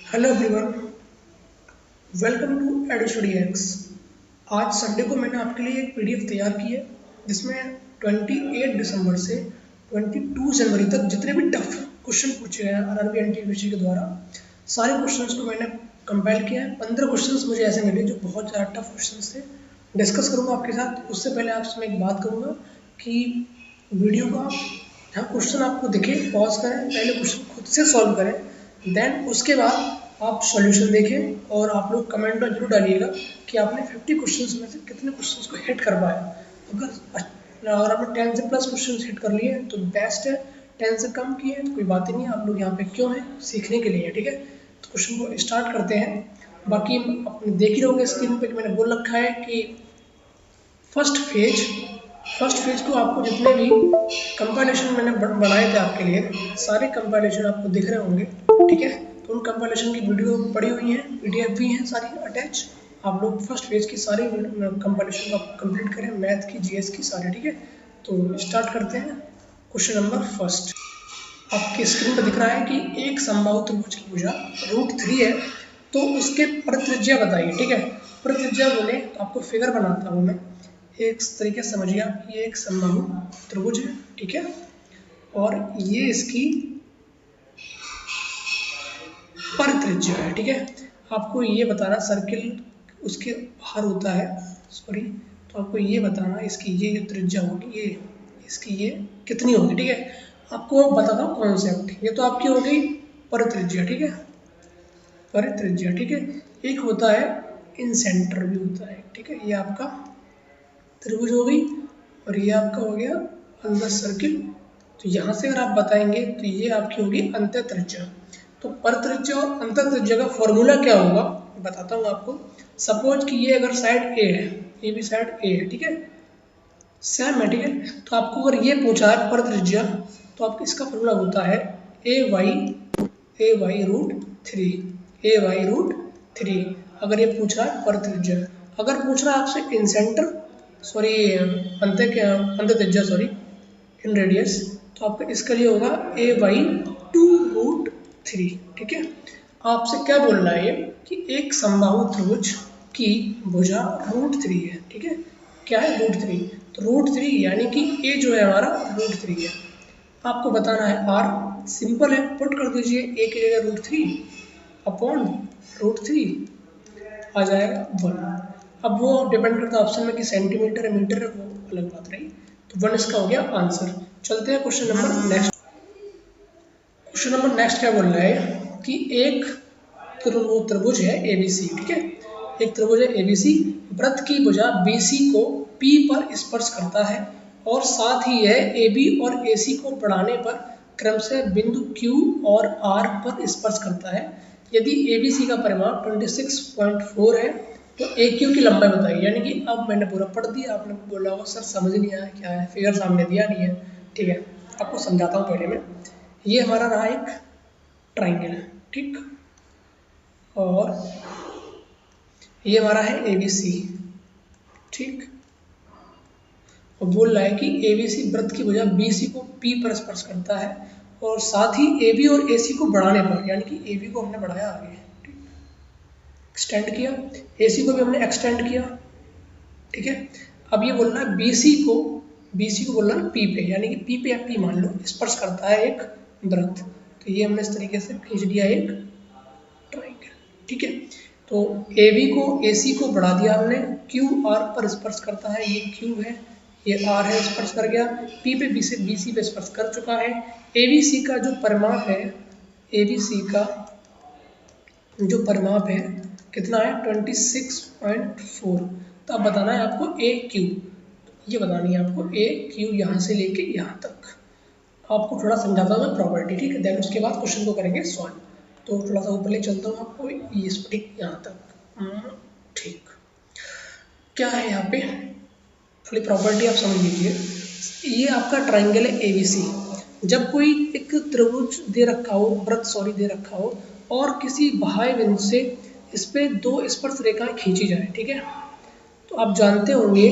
Hello everyone, welcome to EduStudyX। आज Sunday को मैंने आपके लिए एक पीडीएफ तैयार की है जिसमें 28 दिसंबर से 22 जनवरी तक जितने भी टफ क्वेश्चन पूछे गए हैं आरआरबी एनटीपीसी के द्वारा, सारे क्वेश्चंस को मैंने कंपाइल किया है। 15 क्वेश्चंस मुझे ऐसे मिले जो बहुत ज़्यादा टफ क्वेश्चंस थे। डिस्कस करूँगा आपके साथ। उससे पहले आपसे मैं एक बात करूँगा कि वीडियो का जहाँ क्वेश्चन आपको दिखे पॉज करें, पहले क्वेश्चन खुद से सॉल्व करें, देन उसके बाद आप सॉल्यूशन देखें और आप लोग कमेंट में जरूर डालिएगा कि आपने 50 क्वेश्चंस में से कितने क्वेश्चंस को हिट कर पाया। अगर आपने 10 से प्लस क्वेश्चंस हिट कर लिए तो बेस्ट है, 10 से कम किए तो कोई बात ही नहीं, आप लोग यहाँ पे क्यों हैं, सीखने के लिए है। ठीक है, तो क्वेश्चन को स्टार्ट करते हैं। बाकी अपने देख ही रहोगे स्क्रीन पे मैंने बोल रखा है कि फर्स्ट फेज को आपको जितने भी कंपाइलेशन मैंने बनाए थे आपके लिए, सारे कंपाइलेशन आपको दिख रहे होंगे। ठीक है, तो उन कंपाइलेशन की वीडियो पड़ी हुई है, पीडीएफ भी है सारी अटैच। आप लोग फर्स्ट फेज की सारी कंपाइलेशन को कंप्लीट करें, मैथ की, जीएस की सारी। ठीक है, तो स्टार्ट करते हैं। क्वेश्चन नंबर फर्स्ट आपके स्क्रीन पर दिख रहा है कि एक समबाहु त्रिभुज की भुजा √3 है, तो उसके परित्रिज्या बताइए। ठीक है, परित्रिज्या बोले तो आपको फिगर बनाता हूँ मैं एक तरीके से, समझिए आप। ये एक समबाहु त्रिभुज है, ठीक है, और ये इसकी परित्रिज्या है। ठीक है, आपको ये बताना, सर्किल उसके बाहर होता है, सॉरी, तो आपको ये बताना इसकी ये जो त्रिज्या होगी, ये इसकी ये कितनी होगी। ठीक है, आपको बताता हूँ कॉन्सेप्ट। ये तो आपकी हो गई परित्रिज्या। ठीक है, परित्रिज्या। ठीक है, एक होता है इन सेंटर भी होता है। ठीक है, ये आपका त्रिभुज हो गई और ये आपका हो गया अंदर सर्किल। तो यहाँ से अगर आप बताएंगे तो ये आपकी होगी अंतर त्रिज्या। तो परित्रिज्या और अंतर त्रिज्या का फॉर्मूला क्या होगा बताता हूँ आपको। सपोज कि ये अगर साइड ए है, ये भी साइड ए है, ठीक है, सेम है। ठीक है, तो आपको अगर ये पूछा है परित्रिज्या, तो आपको इसका फॉर्मूला होता है a y √3 अगर ये पूछा है परित्रिज्या। अगर पूछ रहा है आपसे इन सेंटर, सॉरी अंतर त्रिज्या, सॉरी इन रेडियस, तो आपका इसके लिए होगा a/2√3। ठीक है, आपसे क्या बोल रहा है ये कि एक समबाहु त्रिभुज की भुजा √3 है। ठीक है, क्या है √3, तो √3 यानी कि a जो है हमारा √3 है। आपको बताना है r, सिंपल है, पुट कर दीजिए a की जगह √3 अपॉन √3 आ जाएगा 1। अब वो डिपेंड करता है ऑप्शन में कि सेंटीमीटर है मीटर है, वो अलग बात रही। तो 1 इसका हो गया आंसर। चलते हैं question number next. Question number next क्या बोल रहा है कि एक त्रिभुज है ABC। ठीक है, एक त्रिभुज है ABC, वृत्त की भुजा BC को P पर स्पर्श करता है और साथ ही यह AB और AC को बढ़ाने पर क्रमशः बिंदु Q और R पर स्पर्श करता है। यदि ABC का परिमाप 26.4 है तो AQ की लंबाई बताइए। यानी कि अब मैंने पूरा पढ़ दिया, आपने बोला होगा सर समझ नहीं आया क्या है, फिगर सामने दिया नहीं है। ठीक है, आपको समझाता हूँ पहले मैं। ये हमारा रहा एक ट्राइंगल, ठीक, और ये हमारा है ABC। ठीक, और बोल रहा है कि ABC वृत्त की भुजा BC को P पर स्पर्श करता है और साथ ही AB और AC को बढ़ाने पर, यानी कि AB को हमने बढ़ाया आगे, ठीक, एक्सटेंड किया, AC को भी हमने एक्सटेंड किया। ठीक है, अब ये बोल रहा है BC को बोल रहा है P पे, यानी कि P पे P मान लो स्पर्श करता है एक वृत्त। तो ये हमने इस तरीके से खींच दिया एक ट्राइंगल। ठीक है, तो AB को AC को बढ़ा दिया हमने, QR पर स्पर्श करता है, ये Q है, ये R है, स्पर्श कर गया, P पे BC पे स्पर्श कर चुका है। ABC का जो परिमाप है, ABC का जो परिमाप है कितना है 26.4। तो अब बताना है आपको AQ, ये बतानी है आपको AQ यहाँ से लेके यहाँ तक। आपको थोड़ा समझाता हूँ मैं प्रॉपर्टी, ठीक है, देन उसके बाद क्वेश्चन को करेंगे सॉल्व। तो थोड़ा सा ऊपर ले चलता हूँ आपको, ये ठीक यहाँ तक। ठीक, क्या है यहाँ पे थोड़ी प्रॉपर्टी आप समझ लीजिए। ये आपका ट्राइंगल है ABC। जब कोई एक त्रिभुज दे रखा हो, वृत्त दे रखा हो, और किसी बाह्य बिंदु से इस पे 2 स्पर्श रेखाएं खींची जाए, ठीक है, तो आप जानते होंगे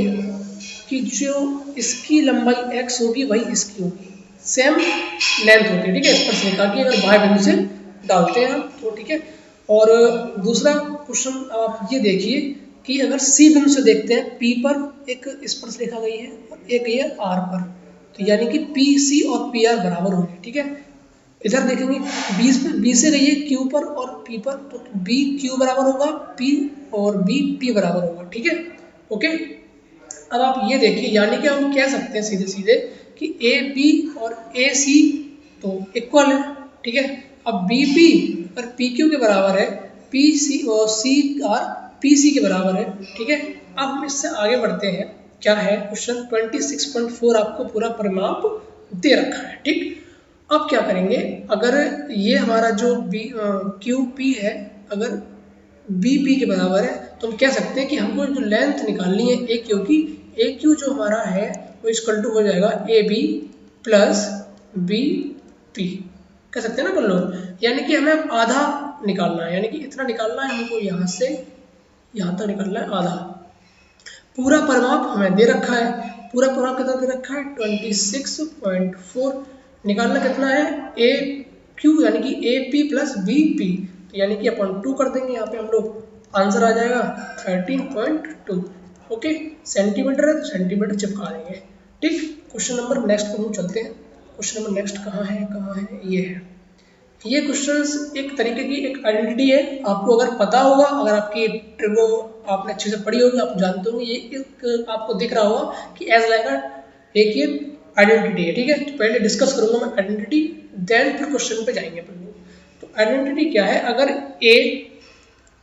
कि जो इसकी लंबाई x होगी वही इसकी होगी, सेम लेंथ होती है। ठीक है, स्पर्श रेखा की अगर बाह्य बिंदु से डालते हैं हम तो, ठीक है, और दूसरा क्वेश्चन आप ये देखिए कि अगर सी बिंदु से देखते हैं, पी पर एक स्पर्श रेखा गई है और एक ये आर पर, तो यानी कि पी सी और पी आर बराबर होंगे, ठीक है। इधर देखेंगे बी से गई है क्यू पर और पी पर, तो बी क्यू बराबर होगा, पी और बी पी बराबर होगा, ठीक है, ओके। अब आप ये देखिए, यानी कि हम कह सकते हैं सीधे सीधे कि ए बी और ए सी तो इक्वल है, ठीक है। अब बी पी और पी क्यू के बराबर है, पी सी और सी आर पी सी के बराबर है, ठीक है। अब हम इससे आगे बढ़ते हैं, क्या है क्वेश्चन 26.4 आपको पूरा परिमाप दे रखा है, ठीक। अब क्या करेंगे, अगर ये हमारा जो बी क्यू पी है अगर बी पी के बराबर है, तो हम कह सकते हैं कि हमको जो लेंथ निकालनी है ए क्यू की, ए क्यू जो हमारा है वो इक्वल टू हो जाएगा A B plus B P, कह सकते हैं ना अपन लोग। यानी कि हमें आधा निकालना है, यानी कि इतना निकालना है हमको, यहाँ से यहाँ तक निकालना है आधा। पूरा परिमाप हमें दे रखा है, पूरा परिमाप कितना दे रखा है 26.4, निकालना कितना है ए क्यू यानी कि A P plus B P, तो यानी कि अपन 2 कर देंगे यहाँ पे हम लोग, आंसर आ जाएगा 13.2, ओके। सेंटीमीटर है तो सेंटीमीटर चिपका देंगे, ठीक। क्वेश्चन नंबर नेक्स्ट पर हम चलते हैं। क्वेश्चन नंबर नेक्स्ट कहाँ है, ये है। ये क्वेश्चंस एक तरीके की एक आइडेंटिटी है, आपको अगर पता होगा, अगर आपकी ट्रिगो आपने अच्छे से पढ़ी होगी, आप जानते होंगे, ये एक आपको दिख रहा होगा कि एज लाइक एक ये आइडेंटिटी है, ठीक है। तो पहले डिस्कस करूंगा मैं आइडेंटिटी, देन फिर क्वेश्चन पे जाएंगे अपन लोग। तो आइडेंटिटी क्या है, अगर A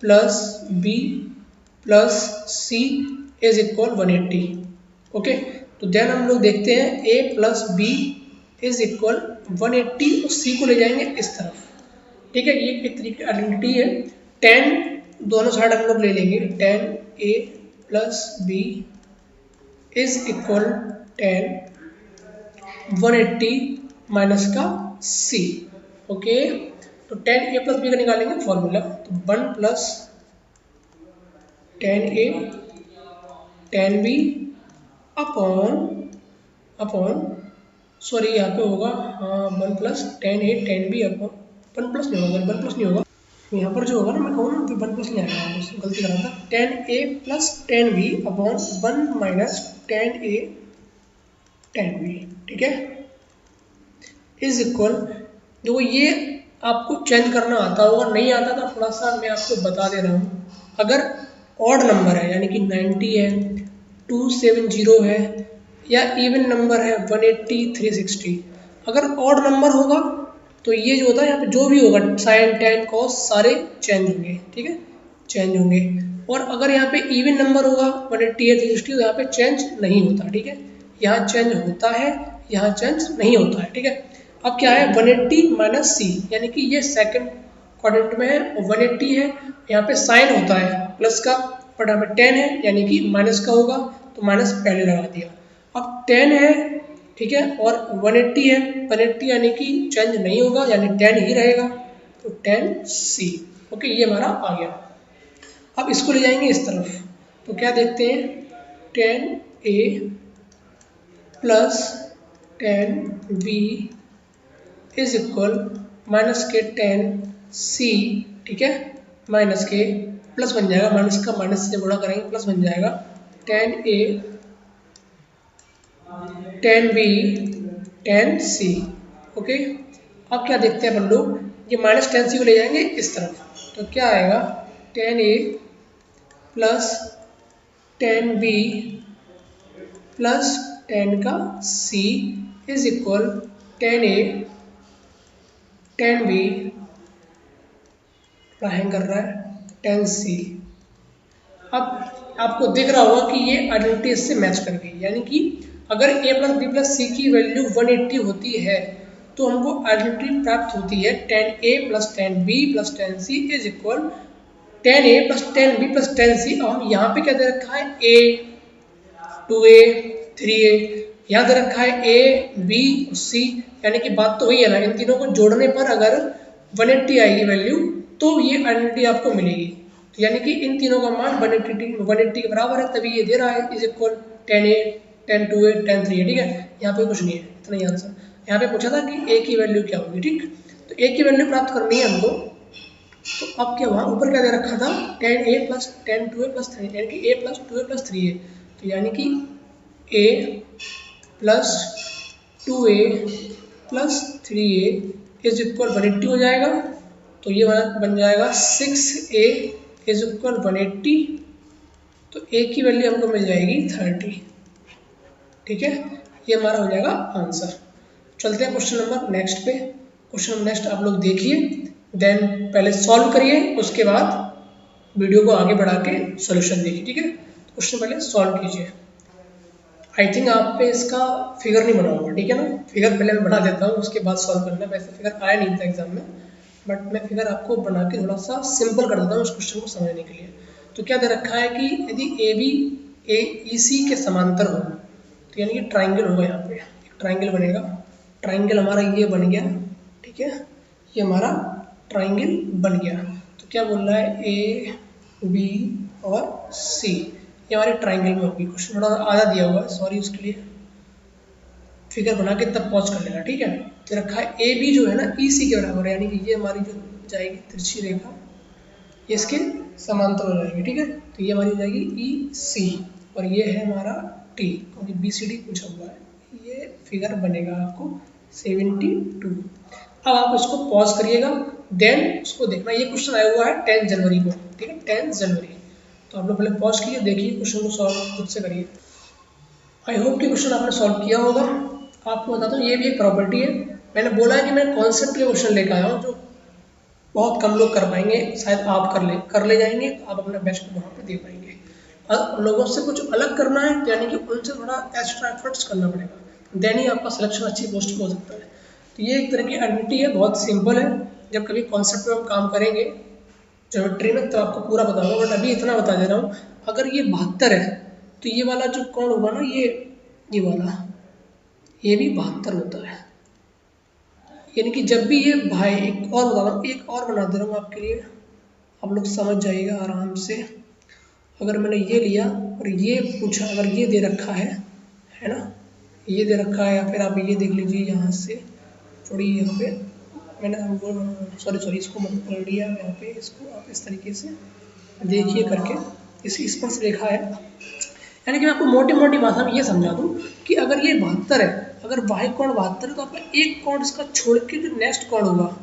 plus B plus C is equal 180, okay, तो देन हम लोग देखते हैं A plus B is equal 180 और सी को ले जाएंगे इस तरफ, ठीक है। ये एक तरीके की आइडेंटिटी है। 10 दोनों साइड हम लोग ले लेंगे, 10 A plus B is equal 10 180 minus का सी, ओके। तो 10 ए प्लस बी का निकालेंगे फॉर्मूला, तो 1 plus 10 A 10 B upon sorry यहाँ पे होगा 1 plus 10 A 10 B upon 1 plus नहीं होगा, 1 प्लस नहीं होगा यहाँ पर, जो होगा ना मैं कहूँ ना फिर 1 प्लस नहीं आएगा, गलती करा था। 10 A plus 10 B upon 1 minus 10 A 10 B, ठीक है, इज इक्वल, देखो ये आपको चेंज करना आता होगा, नहीं आता था थोड़ा सा मैं आपको बता दे रहा हूँ। अगर ऑड नंबर है यानी कि 90 है, 270 है, या इवन नंबर है 180 360, अगर ऑड नंबर होगा तो ये जो होता है यहाँ पे जो भी होगा साइन टेन कॉस सारे चेंज होंगे, ठीक है, चेंज होंगे। और अगर यहाँ पे इवन नंबर होगा 180 या 360 तो यहाँ पे चेंज नहीं होता, ठीक है, यहाँ चेंज होता है, यहाँ चेंज नहीं होता है, ठीक है। अब क्या है 180 माइनस सी, यानी कि ये सेकंड क्वाड्रेंट में है और 180 है, यहाँ पे साइन होता है प्लस का, बट यहाँ पे 10 है यानी कि माइनस का होगा, तो माइनस पहले लगा दिया। अब 10 है, ठीक है, और 180 है, 180 यानी कि चेंज नहीं होगा यानी 10 ही रहेगा, तो 10 सी, ओके, ये हमारा आ गया। अब इसको ले जाएंगे इस तरफ, तो क्या देखते हैं 10 A plus 10 B is equal minus के 10 सी, ठीक है, माइनस के प्लस बन जाएगा, माइनस का माइनस से गुणा करेंगे प्लस बन जाएगा 10 ए 10 बी 10 सी, ओके। अब क्या देखते हैं अपन लोग, ये माइनस 10 सी को ले जाएंगे इस तरफ, तो क्या आएगा 10 ए प्लस 10 बी प्लस 10 का C is equal 10 A 10 B hang कर रहा है 10 सी। अब आपको दिख रहा होगा कि ये आइडेंटिटी इससे मैच कर गई, यानी कि अगर a प्लस बी प्लस सी की वैल्यू 180 होती है तो हमको आइडेंटिटी प्राप्त होती है 10a plus 10b plus 10c is equal 10a plus 10b plus 10c। अब हम यहाँ पे क्या दे रखा है a 2a 3a, यहाँ दे रखा है a b c, यानी कि बात तो वही है ना, इन तीनों को जोड़ने पर अगर 180 आएगी वैल्यू तो ये आइडेंटिटी आपको मिलेगी, तो यानी कि इन तीनों का मान 180 के बराबर है, तभी ये दे रहा है is equal 10a 10 2a 10 3a, ठीक है। यहाँ पे कुछ नहीं है, इतना ही आंसर। यहाँ पे पूछा था कि a की वैल्यू क्या होगी, ठीक, तो a की वैल्यू प्राप्त करनी है हमको, तो अब क्या वहाँ ऊपर क्या दे रखा था, tan a plus tan 2a plus 3, यानी कि a plus 2a plus 3a, तो यानी कि a plus 2a plus 3a is equal 180 हो जाएगा। तो ये बन जाएगा 6a इज इक्वल 180, तो a की वैल्यू हमको मिल जाएगी 30। ठीक है, ये हमारा हो जाएगा आंसर। चलते हैं क्वेश्चन नंबर नेक्स्ट पे। क्वेश्चन नंबर नेक्स्ट आप लोग देखिए, देन पहले सॉल्व करिए, उसके बाद वीडियो को आगे बढ़ा के सोल्यूशन देखिए। ठीक है, क्वेश्चन पहले सॉल्व कीजिए। आई थिंक आप पे इसका फिगर नहीं बना होगा, ठीक है ना, फिगर पहले मैं बना देता हूँ, उसके बाद सॉल्व करना। वैसे फिगर आया नहीं था एग्जाम में, बट मैं फिगर आपको बना के थोड़ा सा सिंपल कर देता हूँ उस क्वेश्चन को समझने के लिए। तो क्या दे रखा है कि यदि ए बी ए सी के समांतर हो, तो यानी कि ट्राइंगल होगा, यहाँ पे एक ट्राइंगल बनेगा। ट्राइंगल हमारा ये बन गया, ठीक है, ये हमारा ट्राइंगल बन गया। तो क्या बोल रहा है, ए बी और सी ये हमारे ट्राइंगल में होगी। क्वेश्चन थोड़ा आधा दिया हुआ है, सॉरी उसके लिए, फिगर बना के तब पॉज कर लेना। ठीक है, तो रखा है ए बी जो है ना ई सी के बराबर है, यानी कि ये हमारी जो जाएगी तिरछी रेखा, ये इसके समांतर हो जाएगी। ठीक है, तो ये हमारी हो जाएगी ई सी, और ये है हमारा टी, क्योंकि बी सी डी पूछा हुआ है। ये फिगर बनेगा आपको 72। अब आप इसको पॉज करिएगा, देन उसको देखना। ये क्वेश्चन आया हुआ है 10 जनवरी को, ठीक है, 10 जनवरी। तो आप लोग पहले पॉज कीजिए, देखिए क्वेश्चन को सॉल्व खुद से करिए। आई होप कि क्वेश्चन आपने सॉल्व किया होगा। आपको बताता हूँ, ये भी एक प्रॉपर्टी है। मैंने बोला है कि मैं कॉन्सेप्ट के क्वेश्चन लेकर आया हूँ जो बहुत कम लोग कर पाएंगे, शायद आप कर ले जाएंगे, तो आप अपना बेस्ट वहाँ पे दे पाएंगे। और लोगों से कुछ अलग करना है, यानी कि उनसे थोड़ा एक्स्ट्रा एफर्ट्स करना पड़ेगा, देन ही आपका सिलेक्शन अच्छी पोस्ट पे हो सकता है। तो ये एक तरह की आइडेंटिटी है, बहुत सिंपल है। जब कभी कॉन्सेप्ट पे हम काम करेंगे ज्योमेट्री में तो आपको पूरा बताऊंगा, बट अभी इतना बता दे रहा हूँ। अगर ये 72 है तो ये वाला जो कोण होगा ना, ये वाला, ये भी 72 होता है। यानी कि जब भी ये भाई, एक और बता रहा हूँ, एक और बना दे रहा हूँ आपके लिए, आप लोग समझ जाइएगा आराम से। अगर मैंने ये लिया और ये पूछा, अगर ये दे रखा है ना, ये दे रखा है, या फिर आप ये देख लीजिए यहाँ से थोड़ी, यहाँ पे मैंने सॉरी इसको मत पकड़ लिया यहाँ पे, इसको आप इस तरीके से देखिए करके, इस स्पर्श रेखा है। यानी कि मैं आपको मोटी मोटी भाषा में ये समझा दूँ कि अगर ये 72 है, अगर बाह्य कोण 72 है, तो आपका एक कोण इसका छोड़ के जो नेक्स्ट कोण होगा,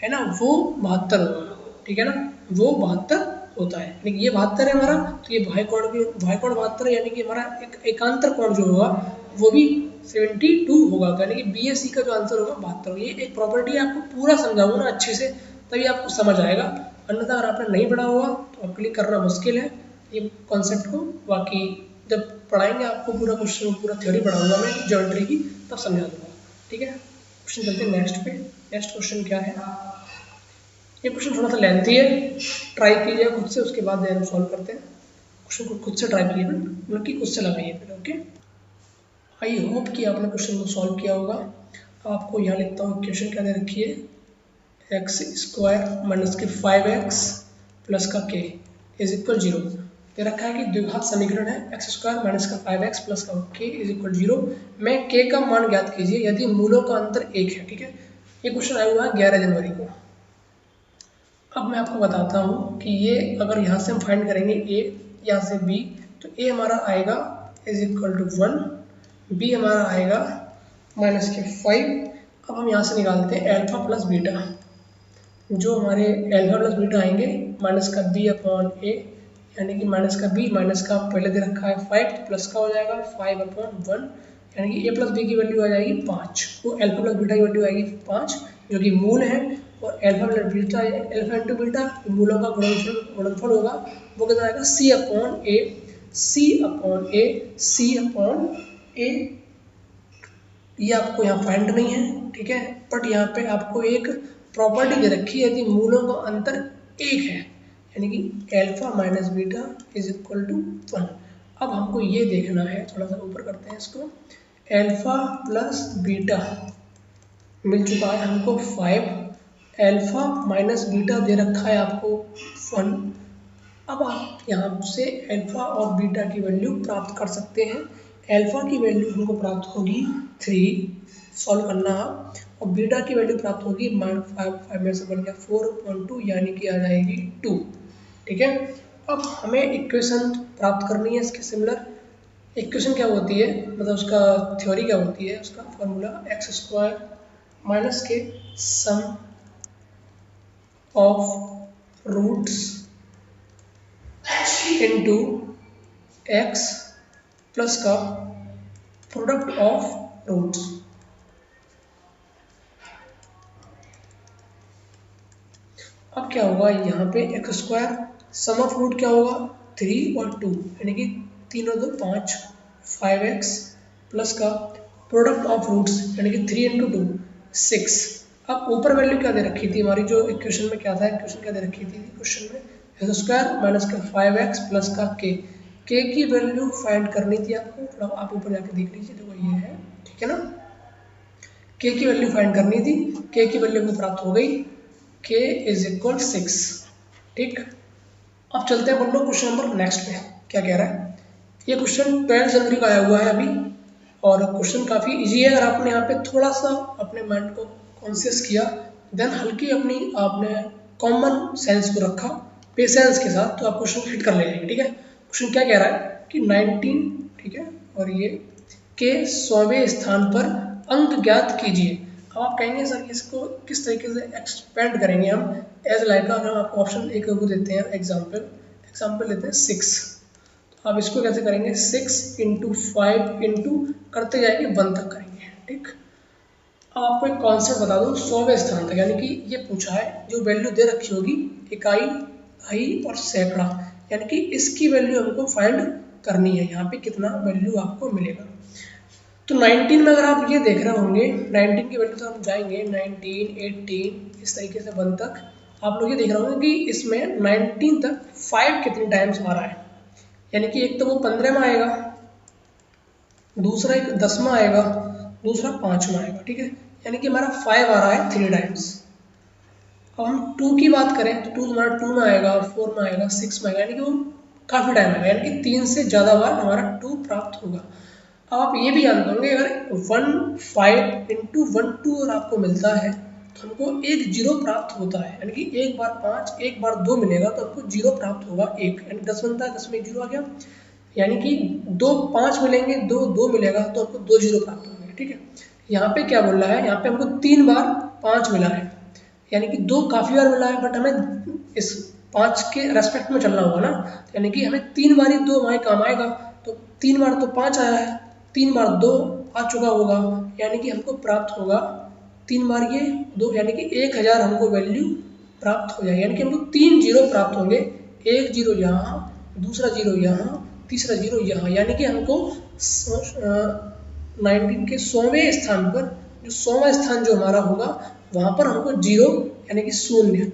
है ना, वो 72 होगा। ठीक है ना, वो 72 होता है। यानी कि ये 72 है हमारा, तो ये बाह्य कोण 72 है, यानी कि हमारा एक एकांतर कोण जो होगा वो भी 72 होगा। यानी कि बी ए सी का जो आंसर होगा 72। ये एक प्रॉपर्टी है, आपको पूरा समझाऊंगा ना अच्छे से, तभी आपको समझ आएगा। अन्यथा अगर आपने नहीं पढ़ा होगा तो आपके लिए करना मुश्किल है ये कॉन्सेप्ट को। बाकी जब पढ़ाएंगे आपको पूरा क्वेश्चन, पूरा थ्योरी पढ़ाऊंगा मैं ज्योमेट्री की, तब समझा दूंगा। ठीक है, क्वेश्चन चलते हैं नेक्स्ट पे। नेक्स्ट क्वेश्चन क्या है, ये क्वेश्चन थोड़ा सा लेंथी है, ट्राई कीजिए खुद से, उसके बाद हम सॉल्व करते हैं। क्वेश्चन को खुद से ट्राई कीजिए, मतलब कि खुद से लगाइए पहले। ओके, आई होप कि आपने क्वेश्चन को सॉल्व किया होगा। आपको यहाँ लिखता हूँ, क्वेश्चन क्या दे रखी है, एक्स स्क्वायर माइनस के 5x प्लस का k इज इक्वल 0 दे रखा है कि द्विघात समीकरण है एक्स स्क्वायर माइनस का 5x प्लस का k इज इक्वल 0 में k का मान ज्ञात कीजिए यदि मूलों का अंतर 1 है। ठीक है, ये क्वेश्चन आया हुआ है 11 जनवरी को। अब मैं आपको बताता हूँ कि ये अगर यहाँ से हम फाइंड करेंगे a, यहाँ से b, तो a हमारा आएगा इज इक्वल टू 1, b हमारा आएगा माइनस के 5। अब हम यहाँ से निकालते हैं अल्फा प्लस बीटा, जो हमारे अल्फा प्लस बीटा आएंगे माइनस का b अपॉन a, यानी कि माइनस का b माइनस का पहले दे रखा है 5, तो प्लस का हो जाएगा 5 अपॉन 1, यानी कि a प्लस b की वैल्यू आ जाएगी 5, तो अल्फा प्लस बीटा की वैल्यू आएगी 5 जो कि मूल है, और alpha plus beta, alpha into beta मूलों का गुणनफल होगा, वो कितना आएगा c upon a, c upon a, c upon a। ये आपको यहाँ फाइंड नहीं है, ठीक है, बट यहाँ पे आपको एक प्रॉपर्टी दे रखी है यदि मूलों का अंतर 1 है, यानी कि alpha minus beta is equal to 1। अब हमको ये देखना है, थोड़ा सा ऊपर करते हैं इसको, अल्फा प्लस बीटा मिल चुका है हमको 5, अल्फा माइनस बीटा दे रखा है आपको 1। अब आप यहाँ से अल्फा और बीटा की वैल्यू प्राप्त कर सकते हैं। अल्फा की वैल्यू हमको प्राप्त होगी 3, सॉल्व करना और बीटा की वैल्यू प्राप्त होगी -5 में से बन गया 4.2 यानी कि आ जाएगी 2। ठीक है, अब हमें इक्वेशन प्राप्त करनी है इसके सिमिलर। इक्वेशन क्या होती है, मतलब उसका थ्योरी क्या होती है, उसका फॉर्मूला x² माइनस के sum of roots into x plus का प्रोडक्ट ऑफ रूट्स। अब क्या होगा, यहाँ पे x² सम ऑफ रूट क्या होगा 3 और 2 यानी कि 3 और 2 5 5x प्लस का प्रोडक्ट ऑफ रूट्स यानी कि 3 इंटू 2 6। अब ऊपर वैल्यू क्या दे रखी थी हमारी, जो इक्वेशन में क्या था, इक्वेशन क्या दे रखी थी क्वेश्चन में x² माइनस का 5x प्लस का k की वैल्यू फाइंड करनी थी आपको। थोड़ा आप ऊपर जाके देख लीजिए, देखो ये है, ठीक है ना। k की वैल्यू फाइंड करनी थी, k की वैल्यू हमें प्राप्त हो गई, k इज इक्वल 6। ठीक, अब चलते हैं बोलो क्वेश्चन नंबर नेक्स्ट पे क्या कह रहा है। ये क्वेश्चन 12 जनवरी का आया हुआ है अभी, और क्वेश्चन काफ़ी इजी है। अगर आपने यहाँ पे थोड़ा सा अपने माइंड को कॉन्शियस किया, देन हल्की अपनी आपने कॉमन सेंस को रखा पेशेंस के साथ, तो आप क्वेश्चन हिट कर ले जाएंगे। ठीक है, क्वेश्चन क्या कह रहा है कि 19, ठीक है, और ये के 100वें स्थान पर अंक ज्ञात कीजिए। अब आप कहेंगे सर इसको किस तरीके से एक्सपेंड करेंगे हम, एज लाइक हम आपको ऑप्शन एक को देते हैं, एग्जाम्पल लेते हैं 6। तो आप इसको कैसे करेंगे, 6 इंटू 5 इंटू करते जाएंगे 1 तक करेंगे। ठीक, अब आपको एक कॉन्सेप्ट बता दूं, 100वें स्थान तक, यानी कि ये पूछा है जो वैल्यू दे रखी होगी इकाई, दहाई और सैकड़ा, यानी कि इसकी वैल्यू हमको फाइंड करनी है। यहाँ पे कितना वैल्यू आपको मिलेगा। तो 19 में अगर आप ये देख रहे होंगे, 19 की वैल्यू तो हम जाएंगे 19, 18 इस तरीके से 1 तक। आप लोग ये देख रहे होंगे कि इसमें 19 तक 5 कितने टाइम्स आ रहा है, यानी कि एक तो वो 15 में आएगा, दूसरा एक 10 में आएगा, दूसरा 5 में आएगा। ठीक है, यानी कि हमारा 5 आ रहा है 3 टाइम्स। अब हम 2 की बात करें तो 2 हमारा 2 में आएगा, 4 में आएगा, 6 में आएगा, यानी कि वो काफ़ी टाइम आएगा, यानी कि 3 से ज़्यादा बार हमारा 2 प्राप्त होगा। अब आप ये भी जानते होंगे अगर 1 5 इंटू 1 2 और आपको मिलता है तो हमको एक 0 प्राप्त होता है, यानी कि एक बार 5 एक बार 2 मिलेगा तो हमको 0 प्राप्त होगा 1, यानी 10 बनता है, 10 में 0 आ गया, यानी कि 2 5 मिलेंगे, 2 मिलेगा तो हमको 2 0 प्राप्त होंगे। ठीक है, यहाँ पे क्या बोल रहा है, यहाँ पे हमको 3 बार 5 मिला है, यानी कि 2 काफ़ी बार मिला है, बट हमें इस 5 के रेस्पेक्ट में चलना होगा ना, यानी कि हमें 3 बार ही 2 हमारे काम आएगा। तो 3 बार तो 5 आया है, 3 बार 2 आ चुका होगा, यानी कि हमको प्राप्त होगा 3 बार ये 2, यानी कि 1000 हमको वैल्यू प्राप्त हो जाएगी, यानी कि हमको 3 0 प्राप्त होंगे, एक 0 यहाँ, दूसरा 0 यहाँ, तीसरा 0 यहाँ, यानी कि हमको 19 के 100वें स्थान पर, जो 100वां स्थान जो हमारा होगा वहाँ पर हमको 0 यानी कि 0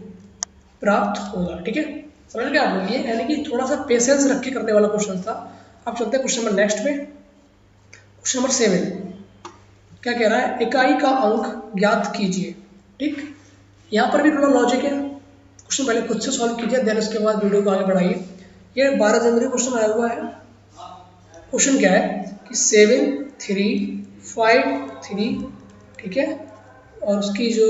प्राप्त होगा। ठीक है, समझ गए आप लोग ये, यानी कि थोड़ा सा पेशेंस रख के करने वाला क्वेश्चन था। अब चलते हैं क्वेश्चन नंबर नेक्स्ट पे, क्वेश्चन नंबर 7 क्या कह रहा है, इकाई का अंक ज्ञात कीजिए। ठीक, यहाँ पर भी थोड़ा लॉजिक है, क्वेश्चन पहले खुद से सॉल्व कीजिए, देन उसके बाद वीडियो को आगे बढ़ाइए। ये 12 जनवरी क्वेश्चन आया हुआ है। क्वेश्चन क्या है कि 7 3 5 3, ठीक है, और उसकी जो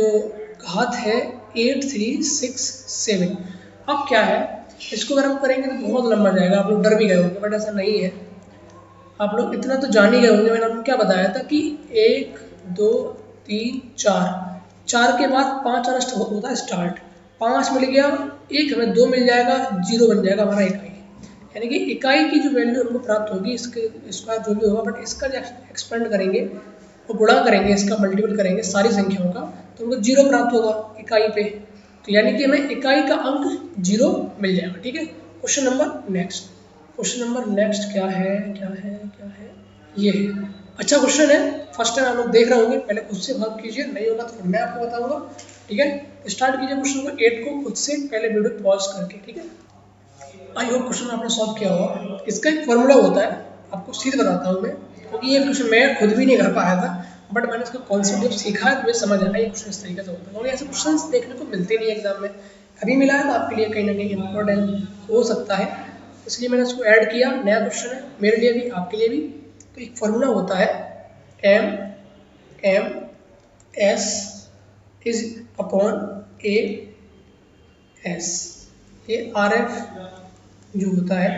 घात है 8 3 6 7। अब क्या है, इसको अगर हम करेंगे तो बहुत लंबा जाएगा, आप लोग डर भी गए होंगे, बट ऐसा नहीं है। आप लोग इतना तो जान ही गए होंगे, मैंने आपको क्या बताया था कि 1 2 3 4 के बाद 5 आना होता है स्टार्ट, 5 मिल गया, एक हमें 2 मिल जाएगा, 0 बन जाएगा हमारा इकाई, यानी कि इकाई की जो वैल्यू हमको प्राप्त होगी, इसके स्क्वायर जो भी होगा, बट इसका जो एक्सपेंड करेंगे वो गुणा करेंगे, इसका मल्टीपल करेंगे सारी संख्याओं का, तो हमको 0 प्राप्त होगा इकाई पे, तो यानी कि हमें इकाई का अंक 0 मिल जाएगा। ठीक है, क्वेश्चन नंबर नेक्स्ट, क्या है ये है, अच्छा क्वेश्चन है, फर्स्ट टाइम आप लोग देख रहे होंगे, पहले खुद से सॉल्व कीजिए, नहीं होगा तो फिर मैं आपको बताऊंगा। ठीक है, स्टार्ट कीजिए क्वेश्चन नंबर 8 को खुद से, पहले वीडियो पॉज करके। ठीक है, आई होप क्वेश्चन आपने सॉल्व किया होगा। इसका एक फॉर्मूला होता है, आपको सीधे बताता हूँ मैं, क्योंकि ये क्वेश्चन मैं खुद भी नहीं कर पाया था, बट मैंने इसका कॉन्सेप्ट जब सीखा है तो मुझे समझ आया ये क्वेश्चन इस तरीके से होता है, क्योंकि ऐसे क्वेश्चन देखने को मिलते नहीं एग्जाम में, अभी मिला है तो आपके लिए कहीं ना कहीं इम्पोर्टेंट हो सकता है, इसलिए मैंने इसको ऐड किया। नया क्वेश्चन है मेरे लिए भी, आपके लिए भी। तो एक फॉर्मूला होता है m S is upon A S, ये आर एफ जो होता है।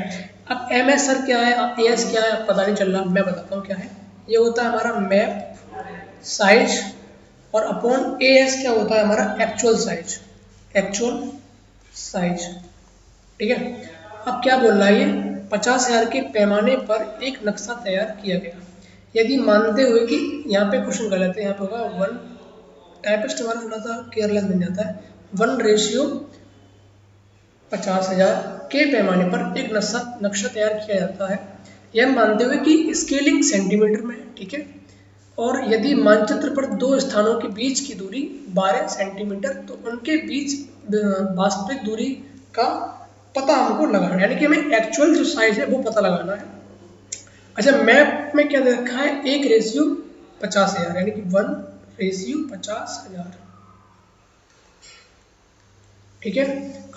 अब एम एस सर क्या है, ए एस क्या है पता नहीं चल रहा, मैं बताता हूँ क्या है। ये होता है हमारा मैप साइज, और अपॉन ए एस क्या होता है हमारा एक्चुअल साइज, एक्चुअल साइज, ठीक है। अब क्या बोल रहा है ये, 50,000 के पैमाने पर एक नक्शा तैयार किया गया, यदि मानते हुए कि यहाँ पे क्वेश्चन गलत है, यहाँ पे होगा 1, टाइपिस्ट हमारा थोड़ा सा केयरलेस बन जाता है, 1:50,000 के पैमाने पर एक नक्शा तैयार किया जाता है, यह मानते हुए कि स्केलिंग सेंटीमीटर में है, ठीक है। और यदि मानचित्र पर दो स्थानों के बीच की दूरी 12 सेंटीमीटर, तो उनके बीच वास्तविक दूरी का पता हमको लगाना है, यानी कि हमें एक्चुअल जो साइज है वो पता लगाना है। अच्छा, मैप में क्या दे रखा है, 1:50,000, यानी कि 1:50,000, ठीक है।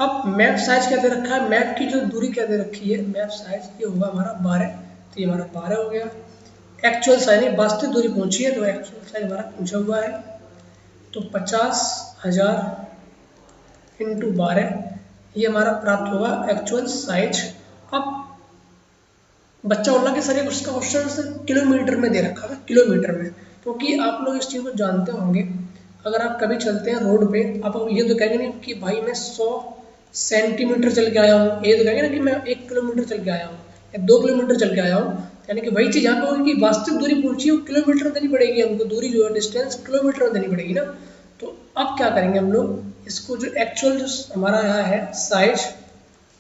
अब मैप साइज क्या दे रखा है, मैप की जो दूरी क्या दे रखी है, मैप साइज ये होगा हमारा 12, तो ये हमारा 12 हो गया। एक्चुअल साइज नहीं, वास्तविक दूरी पहुंची है, तो एक्चुअल साइज हमारा पूछा हुआ है, तो 50,000 × 12, ये हमारा प्राप्त होगा एक्चुअल साइज। अब बच्चा बोल रहा कि सर ये उसका क्वेश्चन किलोमीटर में दे रखा था, किलोमीटर में, क्योंकि आप लोग इस चीज़ को जानते होंगे, अगर आप कभी चलते हैं रोड पे, आप ये तो कहेंगे नहीं कि भाई मैं 100 सेंटीमीटर चल के आया हूँ, ये तो कहेंगे ना कि मैं 1 किलोमीटर चल के आया हूँ या 2 किलोमीटर चल के आया हूँ, यानी कि वही चीज़ यहाँ पे होगी कि वास्तविक दूरी पूछी है, किलोमीटर में देनी पड़ेगी हमको, दूरी जो है डिस्टेंस किलोमीटर में देनी पड़ेगी ना। तो अब क्या करेंगे हम लोग, इसको जो एक्चुअल जो हमारा यहाँ है साइज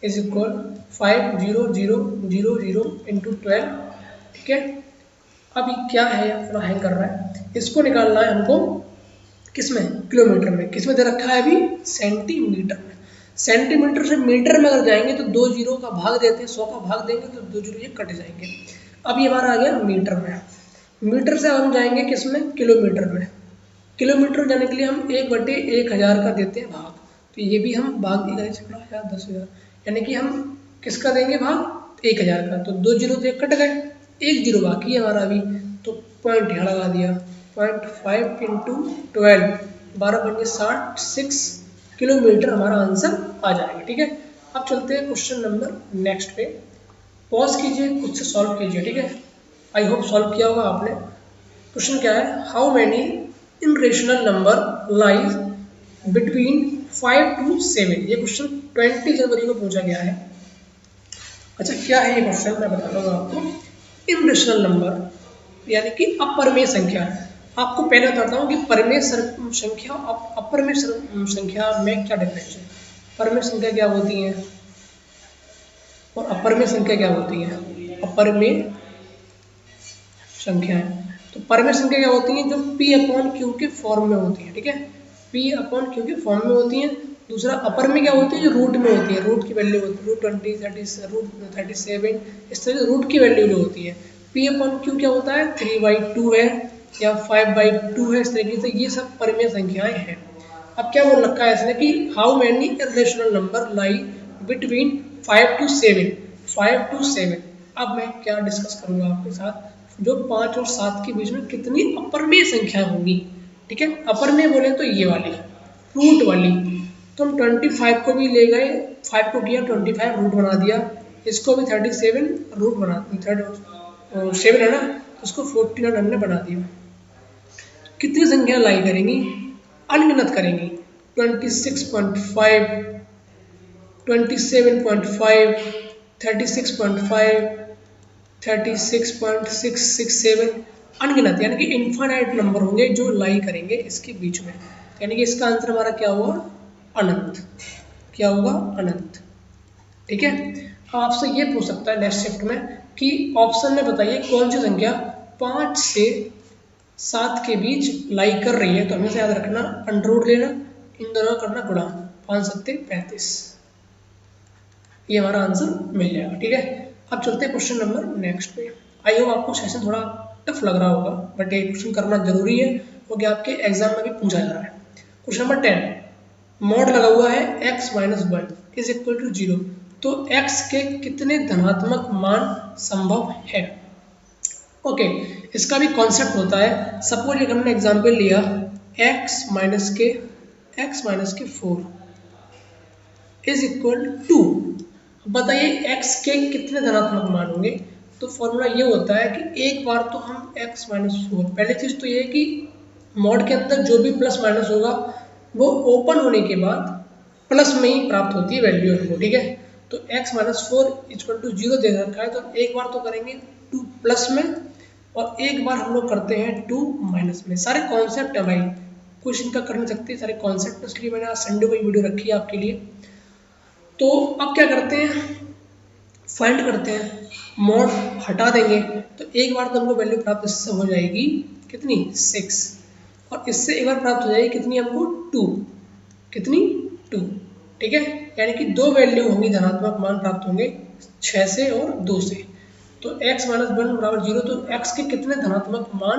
इज इक्वल 5,0,0,0 × 12, ठीक है। अब ये क्या है, थोड़ा हैंग कर रहा है, इसको निकालना है हमको किसमें, किलोमीटर में, किसमें दे रखा है अभी, सेंटीमीटर में। सेंटीमीटर से मीटर में अगर जाएंगे तो 2 जीरो का भाग देते हैं, 100 का भाग देंगे तो 2 जीरो ये कट जाएंगे। अब ये हमारा आ गया मीटर में, मीटर से अब हम जाएंगे किसमें, किलोमीटर में। किलोमीटर जाने के लिए हम 1/1000 का देते हैं भाग, तो ये भी हम भाग 10,000 10,000, यानी कि हम किसका देंगे भाग, 1000 का, तो 2 जीरो तो कट गए, 1 जीरो बाकी है हमारा अभी, तो पॉइंट यहाँ लगा दिया, 0.5 × 12, 12×60 किलोमीटर हमारा आंसर आ जाएगा, ठीक है। अब चलते हैं क्वेश्चन नंबर नेक्स्ट पे, पॉज कीजिए, खुद से सॉल्व कीजिए, ठीक है। आई होप सॉल्व किया होगा आपने। क्वेश्चन क्या है, how many irrational number lies between 5 to 7, ये क्वेश्चन 20 जनवरी को पूछा गया है। अच्छा, क्या है ये क्वेश्चन, मैं बता दूंगा आपको। इनरेशनल नंबर यानी कि अपरमेय संख्या, आपको पहले बताता हूँ कि परमेय संख्या और अपरमेय संख्या में क्या डिफरेंस है। परमेय संख्या क्या होती है और अपरमेय संख्या क्या होती है। अपरमेय संख्या है, तो परमेय संख्या क्या होती है, जो P/Q के फॉर्म में होती है, ठीक है, P/Q के फॉर्म में होती है। दूसरा अपर में क्या होती है, जो रूट में होती है, रूट की वैल्यू होती है, √20, √37, इस तरह से रूट की वैल्यू जो होती है। P/Q क्या होता है, 3/2 है या 5/2 है, इस तरीके से ये सब परमेय संख्याएं हैं। अब क्या बोल रखा है इसने कि how many irrational number lie between 5 to 7, 5 to 7। अब मैं क्या डिस्कस करूंगा आपके साथ, जो 5 और 7 के बीच में कितनी अपरमेय संख्या होंगी, ठीक है। अपरमेय बोले तो ये वाली रूट वाली, तो हम 25 को भी ले गए, 5 को किया 25 रूट बना दिया, इसको भी 37 रूट बना, 7 है ना, उसको 49 हमने बना दिया। कितनी संख्या लाई करेंगी, अनगिनत करेंगी, 26.5, 27.5, 36.5, 36.667, अनगिनत, यानी कि इनफाइनाइट नंबर होंगे जो लाई करेंगे इसके बीच में, यानी कि इसका आंसर हमारा क्या हुआ, अनंत। क्या होगा, अनंत, ठीक है। आपसे ये पूछ सकता है नेक्स्ट शिफ्ट में कि ऑप्शन में बताइए कौन सी संख्या 5 से 7 के बीच लाई कर रही है, तो हमेशा याद रखना √ लेना, इन दोनों करना गुणा, 5 7 35, ये हमारा आंसर मिल जाएगा, ठीक है। अब चलते हैं क्वेश्चन नंबर नेक्स्ट पे। आई होप आपको सेशन थोड़ा टफ लग रहा होगा, बट ये क्वेश्चन करना जरूरी है क्योंकि आपके एग्जाम में भी पूछा जा रहा है। क्वेश्चन नंबर 10, मॉड लगा हुआ है x - 1 = 0, तो x के कितने धनात्मक मान संभव है। ओके, इसका भी कॉन्सेप्ट होता है। सपोज एक हमने एग्जाम्पल लिया x माइनस के 4 इज इक्वल टू, बताइए x के कितने धनात्मक मान होंगे। तो फॉर्मूला ये होता है कि एक बार तो हम x माइनस 4, पहली चीज़ तो ये है कि मॉड के अंदर जो भी प्लस माइनस होगा वो ओपन होने के बाद प्लस में ही प्राप्त होती है वैल्यू हमको, ठीक है। तो x माइनस 4 इक्वल टू 0 दे रखा है, तो एक बार तो करेंगे 2 प्लस में और एक बार हम लोग करते हैं 2 माइनस में। सारे कॉन्सेप्ट है भाई, कुछ इनका कर नहीं सकते, सारे कॉन्सेप्ट, इसलिए मैंने आज संडे को वीडियो रखी है आपके लिए। तो अब क्या करते हैं, फाइंड करते हैं, मॉड हटा देंगे तो एक बार तो हमको वैल्यू प्राप्त इससे हो जाएगी कितनी 6, और इससे एक बार प्राप्त हो जाएगी कितनी हमको 2, कितनी 2, ठीक है। यानी कि दो वैल्यू होंगी, धनात्मक मान प्राप्त होंगे 6 से और 2 से। तो x माइनस 1 बराबर 0, तो x के कितने धनात्मक मान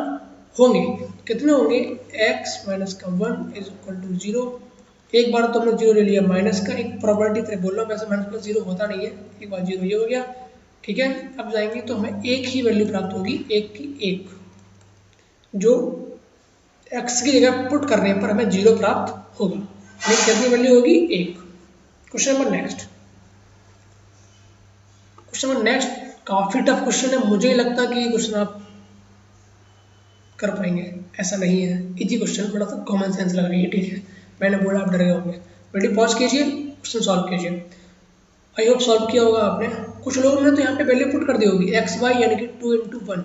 होंगे, कितने होंगे, x माइनस का 1 इज इक्वल टू 0। एक बार तो हमने 0 ले लिया माइनस का, एक प्रॉपर्टी तरह बोल रहा हूँ, वैसे माइनस प्लस 0 होता नहीं है, एक बार 0 ये हो गया, ठीक है। अब जाएंगे तो हमें एक ही वैल्यू प्राप्त होगी, एक की एक, जो x की जगह पुट करने पर हमें 0 प्राप्त होगा, यानी कितनी वैल्यू होगी 1। Question number next, question number next काफ़ी टफ क्वेश्चन है, मुझे ही लगता कि ये क्वेश्चन आप कर पाएंगे, ऐसा नहीं है, इजी क्वेश्चन, बड़ा सा कॉमन सेंस लग रही है, ठीक है। मैंने बोला आप डर गए होंगे, वीडियो पॉज कीजिए, क्वेश्चन सॉल्व कीजिए। आई होप सॉल्व किया होगा आपने। कुछ लोगों ने तो यहाँ पे वैल्यू पुट कर दी होगी, एक्स वाई यानी कि 2 × 1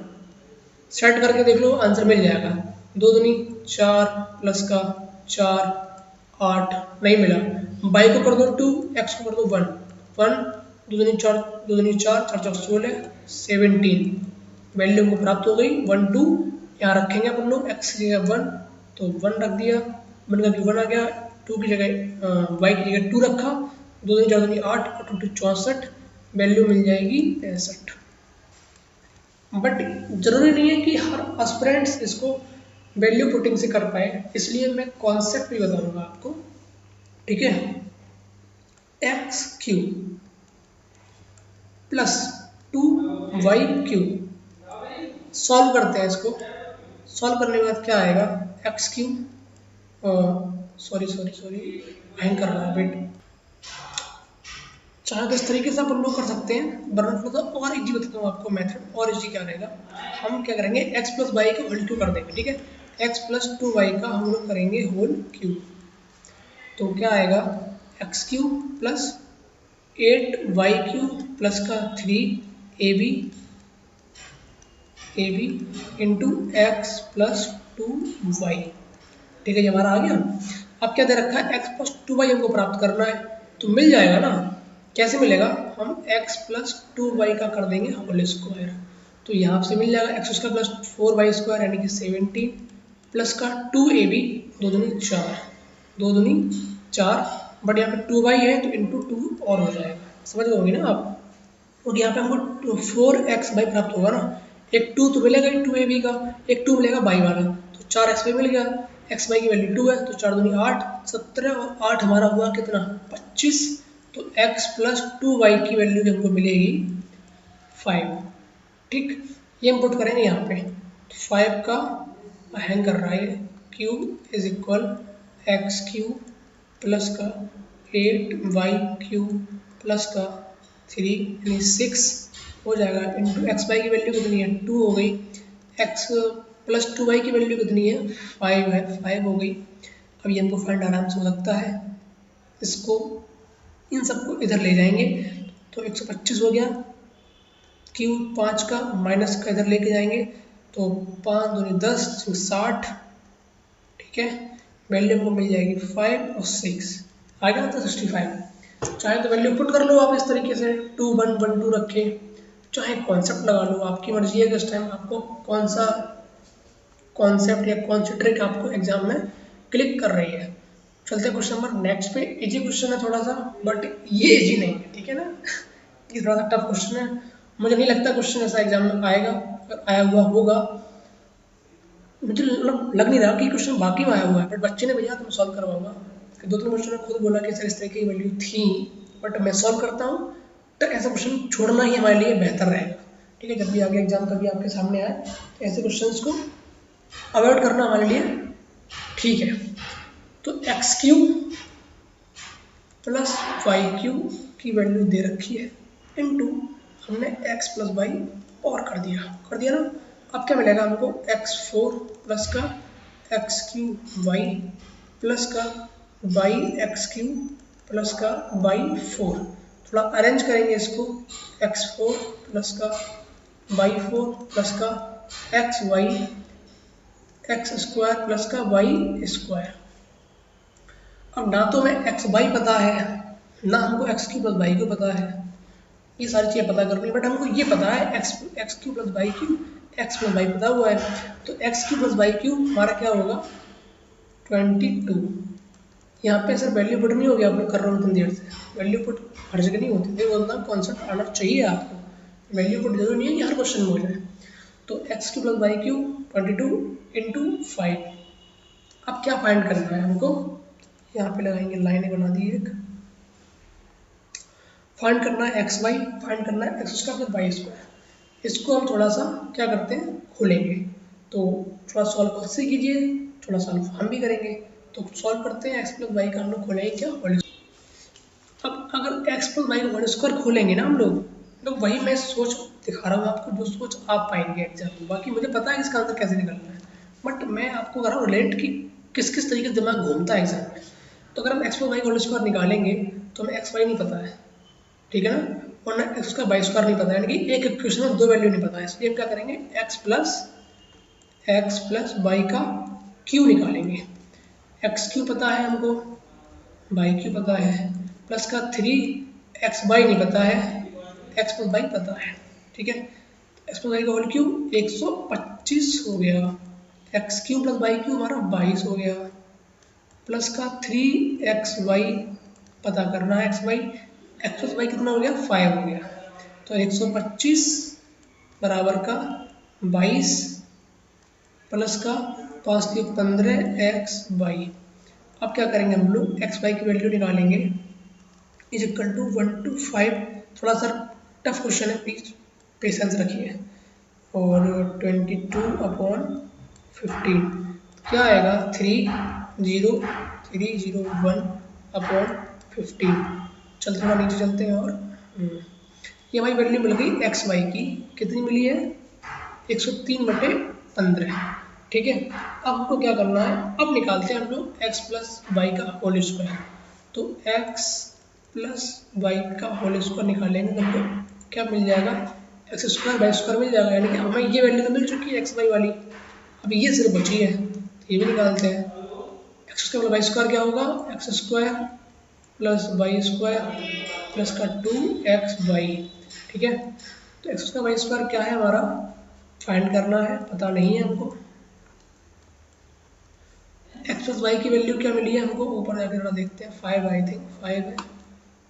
सेट करके देख लो, आंसर मिल जाएगा। 2 दूनी 4 प्लस का 4 8, नहीं मिला, वाई को कर दो 2, एक्स को कर दो 1 1, 2 दूनी 4 2 दूनी 4 4 4 16 17, वैल्यू को प्राप्त हो गई 1 2। यहाँ रखेंगे अपन लोग एक्स की जगह 1, तो 1 रख दिया, 1 का 1 आ गया, 2 की जगह वाई की जगह 2 रखा, 2 दूनी 4 दूनी 8 और 2 64, वैल्यू मिल जाएगी 65। बट जरूरी नहीं है कि हर एस्पिरेंट्स इसको वैल्यू पुटिंग से कर पाए, इसलिए मैं कॉन्सेप्ट भी बताऊंगा आपको, ठीक है। X cube plus 2y³ solve करते हैं इसको। सॉल्व करने के बाद क्या आएगा, x³ सॉरी हैंग कर रहा है वेट, चाहे तो इस तरीके से अपन लोग कर सकते हैं, वरना थोड़ा सा और इजी बताता हूँ आपको मेथड, और इजी क्या रहेगा, हम क्या करेंगे x प्लस वाई का होल क्यूब कर देंगे, ठीक है। x प्लस 2y का हम लोग करेंगे होल क्यूब, तो क्या आएगा x³ प्लस 8y³ प्लस का 3ab into x plus 2y, ठीक है, ये हमारा आ गया। अब क्या दे रखा है, x प्लस 2y हमको प्राप्त करना है, तो मिल जाएगा ना, कैसे मिलेगा, हम x प्लस 2y का कर देंगे होल स्क्वायर, तो यहाँ से मिल जाएगा x स्क्वायर प्लस 4y² यानी कि 17 प्लस का 2ab 2 दूनी 4 2 दूनी 4, बट यहाँ पे 2y है तो इंटू 2 और हो जाएगा, समझ गए होंगे ना आप। और यहाँ पे हमको 4xy प्राप्त होगा ना, एक 2 तो मिलेगा ही 2ab का, एक 2 मिलेगा बाई वाला, तो 4xy मिल गया, xy की वैल्यू 2 है, तो 4 दूनी 8 17 और 8 हमारा हुआ कितना 25, तो x प्लस 2y की वैल्यू हमको मिलेगी 5, ठीक। ये हम पुट करेंगे यहाँ पे, 5 का हैंग कर रहा है cube is equal x³ plus का 8y³ प्लस का 3 यानी 6 हो जाएगा, इंटू xy की वैल्यू कितनी है 2 हो गई, x प्लस 2y की वैल्यू कितनी है 5 है, 5 हो गई। अब ये हमको फाइंड आराम से हो सकता है, इसको इन सबको इधर ले जाएंगे तो 125 हो गया, क्यूब 5 का माइनस का इधर लेके जाएंगे तो 5 दूनी 10 60, ठीक है, वैल्यू हमको मिल जाएगी 5 और 6 आ गया तो 65। चाहे तो वैल्यू पुट कर लो आप इस तरीके से, 2 1 1 2 रखे, चाहे कॉन्सेप्ट लगा लो, आपकी मर्जी है कि इस टाइम आपको कौन सा कॉन्सेप्ट या कौन सी ट्रिक आपको एग्जाम में क्लिक कर रही है। चलते क्वेश्चन नंबर नेक्स्ट पे, इजी क्वेश्चन है थोड़ा सा, बट ये इजी नहीं है, ठीक है ना, ये थोड़ा सा टफ क्वेश्चन है, मुझे नहीं लगता क्वेश्चन ऐसा एग्जाम में आएगा, अगर आया हुआ होगा मुझे लग नहीं रहा कि क्वेश्चन बाकी में आया हुआ है, बट बच्चे ने भेजा तो मैं सॉल्व करवाऊंगा। 2-3 क्वेश्चन ने खुद बोला कि सर इस तरह की वैल्यू थी, बट मैं सॉल्व करता हूँ, तो ऐसा क्वेश्चन छोड़ना ही हमारे लिए बेहतर रहेगा, ठीक है। जब भी आगे एग्जाम कभी आपके सामने आए तो ऐसे क्वेश्चन को अवॉइड करना हमारे लिए ठीक है, तो X cube plus Y cube की वैल्यू दे रखी है इनटू हमने एक्स प्लस वाई और कर दिया ना। अब क्या मिलेगा हमको, x4 प्लस का एक्स क्यूब वाई प्लस का वाई एक्स क्यूब प्लस का वाई 4। थोड़ा अरेंज करेंगे इसको, x4 प्लस का वाई 4 प्लस का X Y X square plus का वाई स्क्वायर। अब ना तो हमें एक्स वाई पता है, ना हमको एक्स क्यू प्लस वाई को पता है, ये सारी चीज़ें पता करनी है, बट हमको ये पता है X cube plus Y cube, X plus Y पता हुआ है। तो X cube plus Y cube हमारा क्या होगा 22। यहाँ पे सर वैल्यू पुट नहीं होगी, आप लोग कर रहे हो इतनी देर से, वैल्यू पुट हर जगह नहीं होती थी, बोलना कॉन्सेप्ट आना चाहिए आपको, वैल्यू पुट जरूरी नहीं है कि हर क्वेश्चन में हो जाए। तो X cube plus Y cube 22 into 5। अब क्या फाइंड करना है हमको, यहाँ पे लगाएंगे, लाइनें बना दी एक, फाइंड करना है एक्स वाई, फाइंड करना है X square plus Y square. इसको हम थोड़ा सा क्या करते हैं, खोलेंगे। तो थोड़ा सॉल्व खुद से कीजिए, थोड़ा सॉल्व हम भी करेंगे। तो सॉल्व करते हैं, एक्स प्लस वाई का हम लोग खोलेंगे क्या, होल। अब अगर एक्स प्लस वाई का होल स्क्वायर खोलेंगे ना हम लोग, तो वही मैं सोच दिखा रहा हूँ आपको, जो सोच आप पाएंगे एग्जाम में। बाकी मुझे पता है इसका आंसर कैसे निकलना है, बट मैं आपको कर रहा हूँ रिलेट कि किस किस तरीके से दिमाग घूमता है एग्जाम में। तो अगर हम एक्स प्लस वाई का होल स्क्वायर निकालेंगे तो हमें एक्स वाई नहीं पता है, ठीक है ना, और ना एक्स का वाई स्क्वायर नहीं पता है, यानी कि एक इक्वेशन में दो वैल्यू नहीं पता है। इसलिए हम क्या करेंगे, एक्स प्लस वाई का क्यू निकालेंगे। एक्स क्यू पता है हमको, वाई क्यू पता है, प्लस का 3 एक्स वाई नहीं पता है, एक्स प्लस वाई पता है, ठीक है। एक्स प्लस वाई का होल क्यू 125 हो गया, X cube plus Y cube हमारा 22 हो गया, प्लस का 3 एक्स वाई पता करना है, X Y, X plus Y कितना हो गया 5 हो गया। तो 125 बराबर का 22 प्लस का 5 3 15 एक्स वाई। अब क्या करेंगे हम लोग, एक्स वाई की वैल्यू निकालेंगे, इज इक्वल टू 1 to 5। थोड़ा सा टफ क्वेश्चन है, प्लीज पेशेंस रखिए। और 22/15 क्या आएगा, 30301 अपॉन 15। चल थोड़ा नीचे चलते हैं, और ये हमारी वैल्यू मिल गई एक्स वाई की, कितनी मिली है 103/15, ठीक है। अब हमको क्या करना है, अब निकालते हैं हम लोग एक्स प्लस वाई का होल स्क्वायर। तो एक्स प्लस वाई का होल स्क्वायर निकालेंगे तो हमको क्या मिल जाएगा, एक्स स्क्वायर वाई स्क्वायर मिल जाएगा, यानी कि हमें ये वैल्यू तो मिल चुकी है एक्स वाई वाली, अब ये सिर्फ बची है, तो ये भी निकालते हैं। एक्स स्क्वायर वाई स्क्वायर क्या होगा, X square plus Y square plus का 2xy, ठीक है। तो एक्स स्क्वायर वाई स्क्वायर क्या है हमारा, फाइंड करना है, पता नहीं है हमको। एक्स प्लस वाई की वैल्यू क्या मिली है हमको, ऊपर जाकर थोड़ा देखते हैं, 5 आई थिंक 5 है,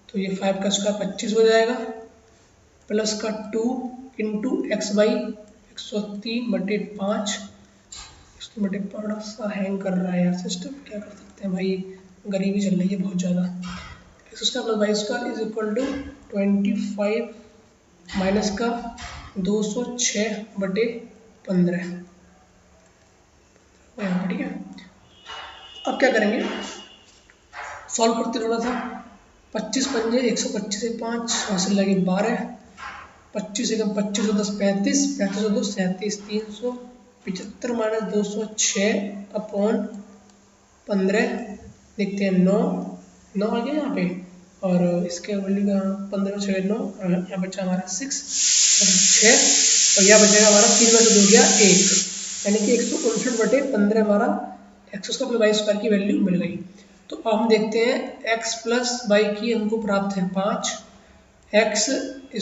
तो ये 5 का स्क्वायर 25 हो जाएगा, प्लस का 2 इंटू एक्स वाई 103/5। इसको बटे बड़ा सा हैंग कर रहा है यार सिस्टम, क्या कर सकते हैं भाई, गरीबी चल रही है बहुत ज़्यादा। X square plus Y square is equal to 25 minus का 206/15, ठीक है। अब क्या करेंगे, सॉल्व करते थोड़ा सा, 25 पंजे 125 से 5 हासिल लगे 12, 25 एकम 25 10 35, 35 2 37, 375 माइनस 206/15 देखते हैं 9 आ गया यहाँ पे, और इसके वैल्यू का 15 6 9, यहाँ बचा हमारा 6 6, और यहाँ बचेगा हमारा 3 में से 2 गया 1, यानी कि 159/15 हमारा X square plus Y square की वैल्यू मिल गई। तो अब हम देखते हैं एक्स प्लस वाई की हमको प्राप्त है 5, X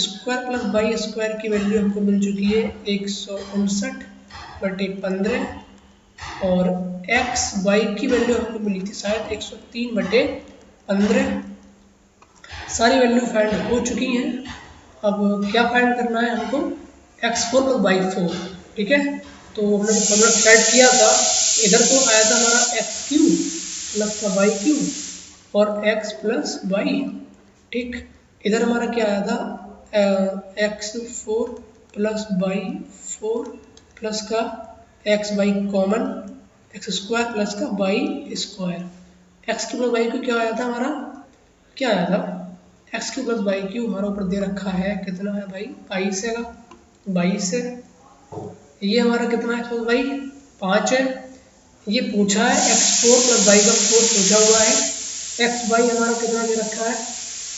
square plus Y square की वैल्यू हमको मिल चुकी है 159/15, और एक्स वाई की वैल्यू हमको मिली थी शायद 103/15। सारी वैल्यू फाइंड हो चुकी हैं। अब क्या फाइंड करना है हमको, x4 प्लस y4, ठीक है। तो हमने जो फॉर्मूला सेट किया था, इधर तो आया था हमारा x³ प्लस का y³ और x प्लस y, ठीक। इधर हमारा क्या आया था, x4 प्लस y4 प्लस का xy common, x square plus का Y square. X cube plus Y cube क्या आया था हमारा, क्या आया था, x cube plus Y cube हमारा ऊपर दे रखा है कितना है भाई, 22 है, 22 है। ये हमारा कितना है भाई, 5 है। ये पूछा है x4 प्लस वाई का 4 पूछा हुआ है। एक्स वाई हमारा कितना दे रखा है,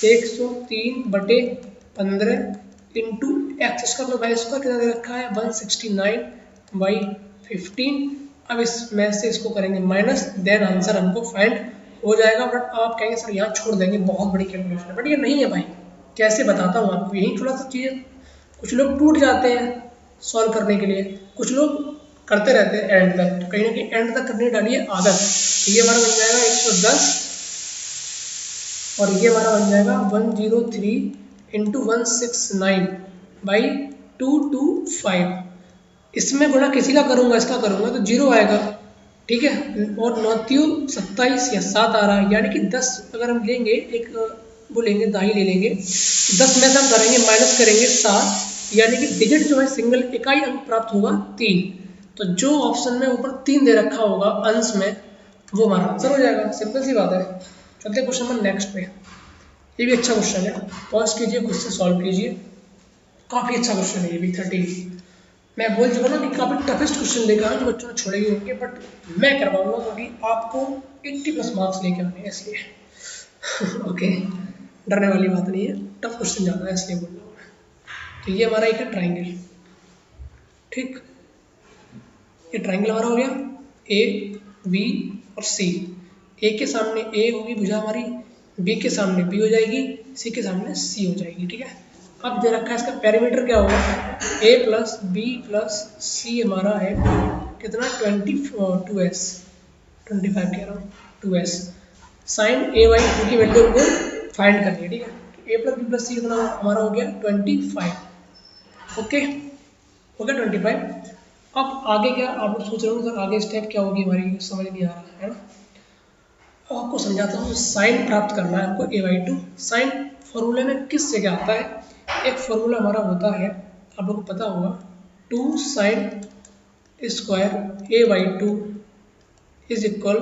103/15 into X square plus Y square कितना दे रखा है, 169/15। अब इसमें से इसको करेंगे माइनस, देन आंसर हमको फाइंड हो जाएगा। बट आप कहेंगे सर यहाँ छोड़ देंगे, बहुत बड़ी कैलकुलेशन है, बट ये नहीं है भाई, कैसे बताता हूँ आपको। यही थोड़ा सा चीज़, कुछ लोग टूट जाते हैं सॉल्व करने के लिए, कुछ लोग करते रहते हैं एंड तक, तो कहीं ना कहीं एंड तक करने डालिए आदत। तो ये हमारा बन जाएगा 110 और ये हमारा बन जाएगा 103/169/225। इसमें गुणा किसी का करूँगा, इसका करूँगा तो 0 आएगा, ठीक है। और 9 त्यों 27 या 7 आ रहा है, यानी कि 10 अगर हम लेंगे, एक वो लेंगे, दाई ले लेंगे, 10 में से हम करेंगे माइनस करेंगे 7, यानी कि डिजिट जो है सिंगल इकाई अंक प्राप्त होगा 3। तो जो ऑप्शन में ऊपर 3 दे रखा होगा अंश में, वो हमारा आंसर हो जाएगा। सिंपल सी बात है। चलते क्वेश्चन नंबर नेक्स्ट पे। ये भी अच्छा क्वेश्चन है, पॉज कीजिए, खुद से सॉल्व कीजिए। काफ़ी अच्छा क्वेश्चन है ये भी। 30 मैं बोल चुका ना कि काफ़ी टफेस्ट क्वेश्चन लेकर आऊँ जो बच्चों ने छोड़े ही होंगे, बट मैं करवाऊंगा क्योंकि आपको 80+ मार्क्स लेके आने हैं, इसलिए ओके, डरने वाली बात नहीं है, टफ क्वेश्चन ज़्यादा है इसलिए बोल रहा हूँ मैं। तो ये हमारा एक है ट्राइंगल, ठीक, ये ट्राइंगल हमारा हो गया ए बी और सी। ए के सामने ए होगी भुजा हमारी, बी के सामने बी हो जाएगी, सी के सामने सी हो जाएगी, ठीक है। अब दे रखा है इसका पेरीमीटर क्या होगा, ए प्लस बी प्लस सी हमारा है कितना, 25 कह रहा हूँ, 2s। साइन ए वाई की वैल्यू को फाइंड करनी है, ठीक है। तो ए प्लस बी प्लस सी कितना हमारा हो गया 25, ओके हो गया 25। अब आगे क्या आप लोग सोच रहे हो सर आगे स्टेप क्या होगी हमारी, समझ नहीं आ रहा है ना। आपको समझाता हूँ। साइन प्राप्त करना है हमको a/2। साइन फॉर्मूले में किस जगह आता है, एक फॉर्मूला हमारा होता है, आप लोगों को पता होगा, 2 sin square a/2 is equal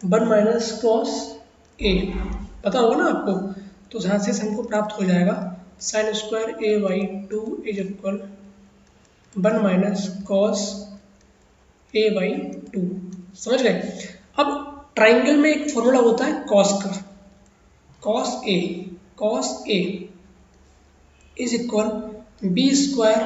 1 minus cos a, पता होगा ना आपको। तो यहाँ से हमको प्राप्त हो जाएगा sin square a/2 is equal 1 minus cos a/2, समझ गए। अब ट्राइंगल में एक फॉर्मूला होता है कॉस का, cos A is equal B square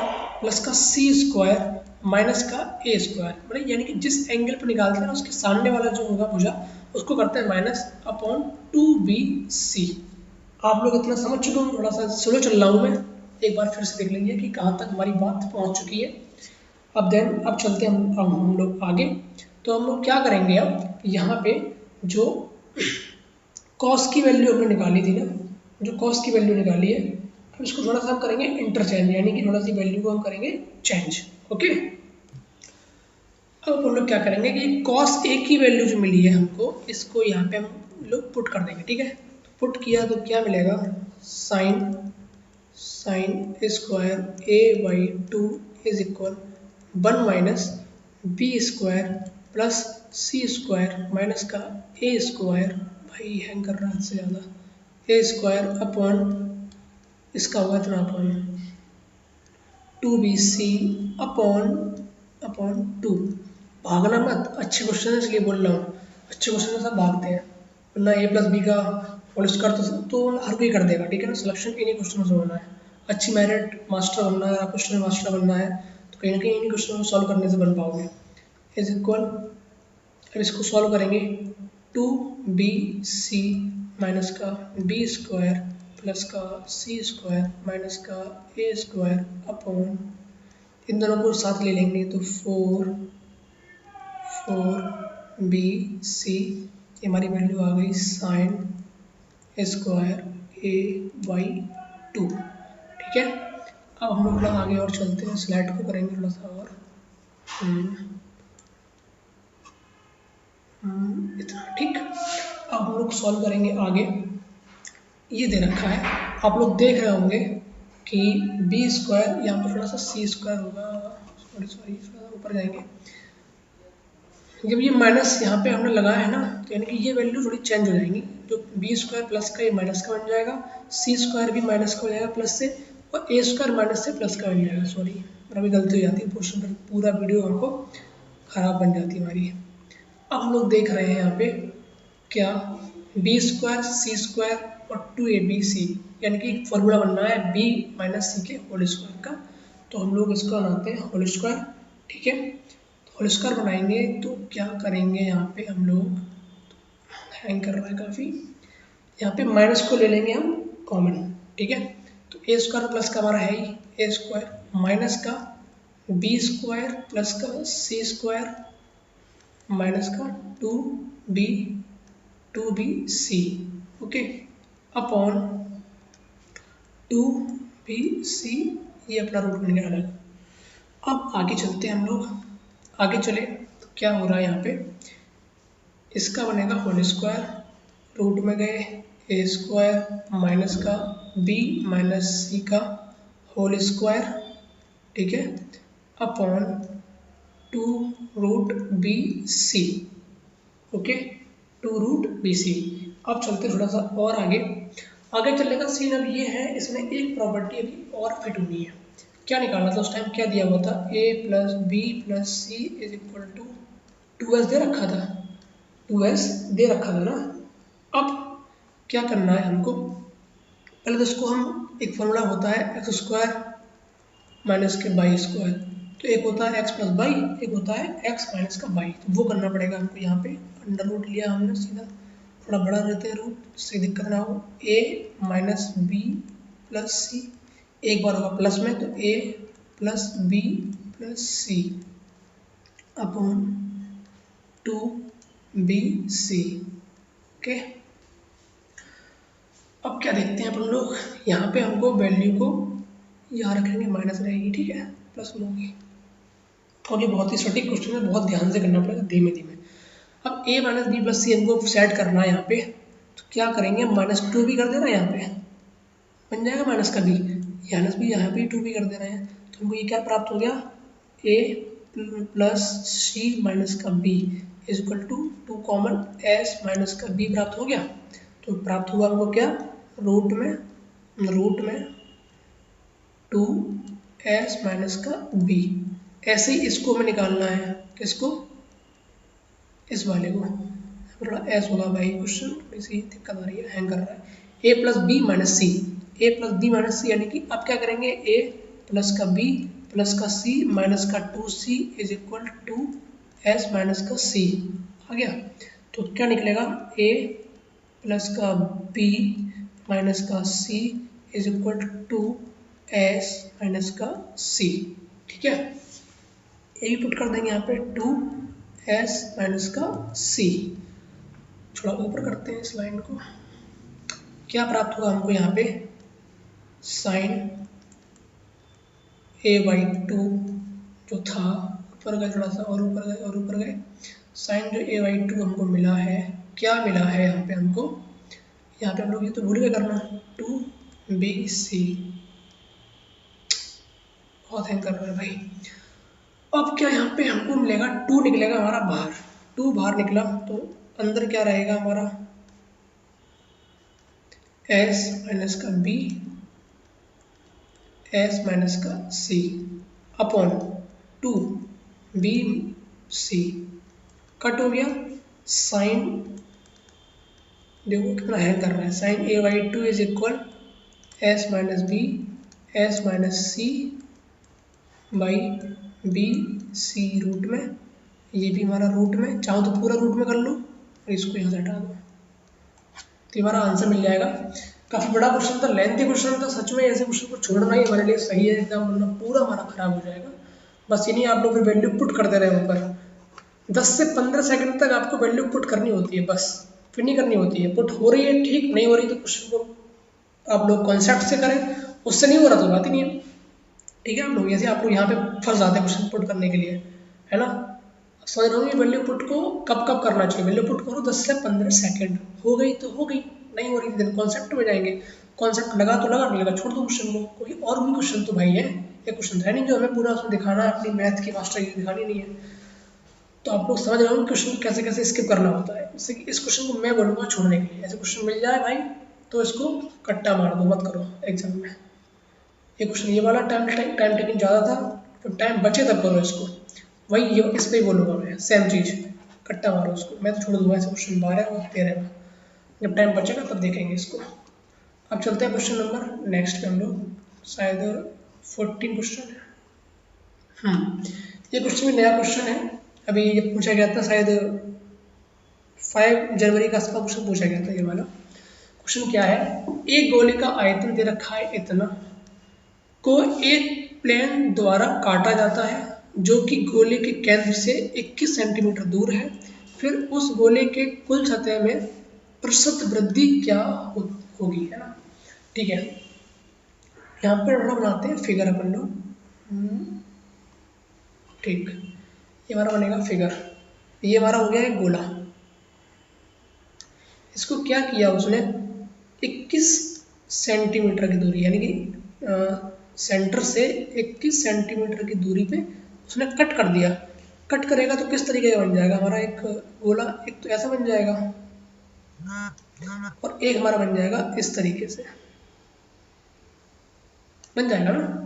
plus का सी स्क्वायर माइनस का ए स्क्वायर, मतलब यानी कि जिस एंगल पर निकालते हैं उसके सामने वाला जो होगा भुजा उसको करते हैं माइनस अपॉन 2bc। आप लोग इतना समझ चुके हो, थोड़ा सा स्लो चल रहा हूँ मैं, एक बार फिर से देख लीजिए कि कहाँ तक हमारी बात पहुँच चुकी है। अब चलते हैं हम लोग आगे। तो हम लोग क्या करेंगे, अब यहाँ पे जो कॉस की वैल्यू हमने निकाली थी ना, जो कॉस की वैल्यू निकाली है, अब इसको थोड़ा सा हम करेंगे इंटरचेंज, यानी कि थोड़ा सी वैल्यू को हम करेंगे चेंज, ओके। अब हम लोग क्या करेंगे कि कॉस ए की वैल्यू जो मिली है हमको, इसको यहाँ पे हम लोग पुट कर देंगे, ठीक है। पुट किया तो क्या मिलेगा, sine square a/2 is equal 1 minus B square plus C square minus का ए स्क्वायर, भाई हैंग कर रहा है से ज़्यादा, ए स्क्वायर अपॉन इसका होगा इतना अपॉन 2bc अपॉन 2। भागना मत, अच्छे क्वेश्चन है इसलिए बोल रहा हूँ, अच्छे क्वेश्चन में सब भागते हैं, वरना a प्लस बी का होल स्क्वायर तो हर कोई कर देगा, ठीक है ना। सिलेक्शन इन्हीं क्वेश्चनों से होना है, अच्छी मेरिट मास्टर बनना है, क्वेश्चन मास्टर बनना है, तो कहीं ना कहीं इन्हीं क्वेश्चनों को सॉल्व करने से बन पाओगे। इज इक्वल, अब इसको सॉल्व करेंगे 2bc माइनस का बी स्क्वायर प्लस का सी स्क्वायर माइनस का ए स्क्वायर अपॉन, इन दोनों को साथ ले लेंगे तो 4bc, ये हमारी वैल्यू आ गई साइन स्क्वायर a/2, ठीक है। अब हम लोग थोड़ा आगे और चलते हैं, स्लाइड को करेंगे थोड़ा सा और इतना, ठीक। अब हम लोग सॉल्व करेंगे आगे। ये दे रखा है, आप लोग देख रहे होंगे कि बी स्क्वायर, यहाँ पर थोड़ा सा सी स्क्वायर होगा, सॉरी थोड़ा ऊपर जाएंगे, जब ये माइनस यहाँ पे हमने लगाया है ना, तो यानी कि ये वैल्यू थोड़ी चेंज हो जाएंगी, जो बी स्क्वायर प्लस का ये माइनस का बन जाएगा, सी स्क्वायर भी माइनस का हो जाएगा प्लस से, और ए स्क्वायर माइनस से प्लस का बन जाएगा। सॉरी अभी गलती हो जाती है, क्वेश्चन पर पूरा वीडियो हमको खराब बन जाती है हमारी। अब हम लोग देख रहे हैं यहाँ पे क्या, बी स्क्वायर सी स्क्वायर और 2abc, यानी कि फॉर्मूला बनना है बी माइनस सी के होल स्क्वायर का। तो हम लोग इसको बनाते हैं होल स्क्वायर, ठीक है। होल स्क्वायर बनाएंगे तो क्या करेंगे, यहाँ पे हम लोग, हैंग कर रहा है काफ़ी, यहाँ पे माइनस को ले लेंगे हम कॉमन, ठीक है। तो ए स्क्वायर प्लस का हमारा है ही ए स्क्वायर, माइनस का बी स्क्वायर प्लस का सी स्क्वायर माइनस का 2bc, ओके, अपॉन 2bc, ये अपना रूट बन गया अलग। अब आगे चलते हैं हम लोग, आगे चले तो क्या हो रहा है यहाँ पे, इसका बनेगा होल स्क्वायर, रूट में गए ए स्क्वायर माइनस का बी माइनस सी का होल स्क्वायर, ठीक है, अपॉन 2√bc, ओके, 2√bc। अब चलते थोड़ा सा और आगे, आगे चलने का सीन अब ये है, इसमें एक प्रॉपर्टी अभी और फिट होनी है। क्या निकालना था उस टाइम, क्या दिया हुआ था, a plus B plus C is equal to 2s दे रखा था, 2s दे रखा था ना। अब क्या करना है हमको, पहले तो इसको हम, एक फॉर्मूला होता है एक्स स्क्वायर माइनस के बाई स्क्वायर, तो एक होता है एक्स प्लस बाई, एक होता है एक्स माइनस का बाई, तो वो करना पड़ेगा हमको। यहाँ पे अंडर रूट लिया हमने सीधा, थोड़ा बड़ा रहते हैं रूट, इससे दिक्कत ना हो, a minus B plus C, एक बार होगा प्लस में तो a plus B plus C upon 2bc, okay. अब क्या देखते हैं अपन लोग, यहाँ पे हमको वैल्यू को यहाँ रखेंगे, माइनस रहेगी, ठीक है, प्लस में होगी। और ये बहुत ही सटीक क्वेश्चन है, बहुत ध्यान से करना पड़ेगा, धीमे धीमे। अब a माइनस बी प्लस सी हमको सेट करना है यहाँ पे, तो क्या करेंगे, -2 भी कर देना यहाँ पे, बन जाएगा माइनस का बी, माइनस भी यहाँ पे 2 भी कर दे रहे हैं, तो हमको ये क्या प्राप्त हो गया, a प्लस सी माइनस का b is equal to 2 common s minus का b प्राप्त हो गया। तो प्राप्त हुआ हमको क्या, रूट में 2s माइनस का b। ऐसे ही इसको हमें निकालना है, किसको, इस वाले को, थोड़ा s होगा भाई, क्वेश्चन थोड़ी सी दिक्कत आ रही है, हैंग कर रहा है, a plus b minus c, a plus b minus c, यानी कि अब क्या करेंगे, a प्लस का b प्लस का c माइनस का 2c is equal to s minus का c आ गया। तो क्या निकलेगा, a प्लस का b माइनस का c is equal to s minus का c, ठीक है। ये भी पुट कर देंगे यहाँ पे 2s माइनस का c। थोड़ा ऊपर करते हैं इस लाइन को, क्या प्राप्त हुआ हमको यहाँ पे, साइन a/2 जो था, ऊपर गए थोड़ा सा और ऊपर गए और ऊपर गए, साइन जो a/2 हमको मिला है, क्या मिला है यहाँ पे हमको, यहाँ पे हम लोग ये तो भूल गए करना, 2bc, बहुत हैंग कर रहा है भाई। अब क्या यहाँ पे हमको मिलेगा, 2 निकलेगा हमारा बाहर, 2 बाहर निकला तो अंदर क्या रहेगा हमारा, s माइनस का b s माइनस का c अपॉन 2bc, कट हो गया, साइन देखो कितना हैंग कर रहा है, sine a/2 is equal s minus b s minus c by bc root में, ये भी हमारा रूट में, चाहो तो पूरा रूट में कर लो और इसको यहाँ से हटा दो, तो हमारा आंसर मिल जाएगा। काफ़ी बड़ा क्वेश्चन था, लेंथी क्वेश्चन था, सच में ऐसे क्वेश्चन को छोड़ना ही हमारे लिए सही है एकदम, वरना पूरा हमारा खराब हो जाएगा। बस ये नहीं, आप लोग फिर वैल्यू पुट करते रहे ऊपर, 10 से 15 सेकंड तक आपको वैल्यू पुट करनी होती है, बस फिर नहीं करनी होती है, पुट हो रही है ठीक, नहीं हो रही तो क्वेश्चन को आप लोग कॉन्सेप्ट से करें, उससे नहीं हो रहा तो बात ही नहीं है, ठीक है। आप लोग ऐसे, आप लोग यहाँ पे फंस जाते हैं क्वेश्चन पुट करने के लिए, है ना। समझ रहे हो, वैल्यू पुट को कब कब करना चाहिए, वैल्यू पुट करो 10 से 15 सेकंड, हो गई तो हो गई, नहीं हो रही तो कॉन्सेप्ट में जाएंगे, कॉन्सेप्ट लगा तो लगा, नहीं लगा छोड़ दो क्वेश्चन को। कोई और भी क्वेश्चन तो भाई है, ये क्वेश्चन है नहीं जो हमें पूरा उसमें दिखाना है, अपनी मैथ की मास्टरी दिखानी नहीं है। तो आप लोग समझ रहे हो क्वेश्चन कैसे कैसे स्किप करना होता है। जैसे कि इस क्वेश्चन को मैं बोलूँगा छोड़ने के लिए, ऐसे क्वेश्चन मिल जाए भाई तो इसको कट्टा मार दो, मत करो एग्जाम में। ये क्वेश्चन ये वाला टाइम टेकिंग ज़्यादा था, तो टाइम बचे तब करो इसको। वही ये इस पर ही बोलूँगा मैं, सेम चीज़, कट्टा मारो उसको। मैं तो छोड़ दूंगा ऐसे क्वेश्चन 12 और 13 में, जब टाइम बचेगा तब देखेंगे इसको। अब चलते हैं क्वेश्चन नंबर नेक्स्ट पे हम लोग, शायद 14 क्वेश्चन। ये क्वेश्चन भी नया क्वेश्चन है, अभी ये पूछा गया था शायद 5 जनवरी का आसपास क्वेश्चन पूछा गया था ये वाला। क्वेश्चन क्या है, एक गोले का आयतन दे रखा है इतना, को एक प्लेन द्वारा काटा जाता है जो कि गोले के केंद्र से 21 सेंटीमीटर दूर है, फिर उस गोले के कुल सतह में प्रतिशत वृद्धि क्या होगी, है ना। ठीक है, यहाँ पर थोड़ा बनाते हैं फिगर अपन लोग। ठीक, ये हमारा बनेगा फिगर। ये हमारा हो गया है गोला, इसको क्या किया उसने 21 सेंटीमीटर की दूरी, यानी कि सेंटर से 21 सेंटीमीटर की दूरी पे उसने कट कर दिया। कट करेगा तो किस तरीके का बन जाएगा हमारा एक गोला, एक तो ऐसा बन जाएगा और एक हमारा बन जाएगा इस तरीके से, बन जाएगा ना।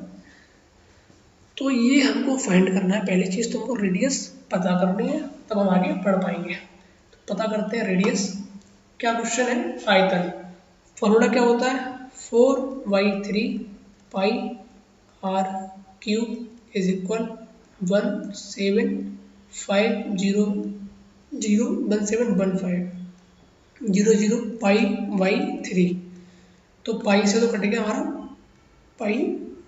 तो ये हमको फाइंड करना है, पहली चीज़ तो हमको रेडियस पता करनी है, तब हम आगे पढ़ पाएंगे। तो पता करते हैं रेडियस। क्या क्वेश्चन है, आयतन। फॉर्मूला क्या होता है, 4/3 पाई r क्यूब इज इक्वल 1750 पाई/3। तो पाई से तो कट गया हमारा, पाई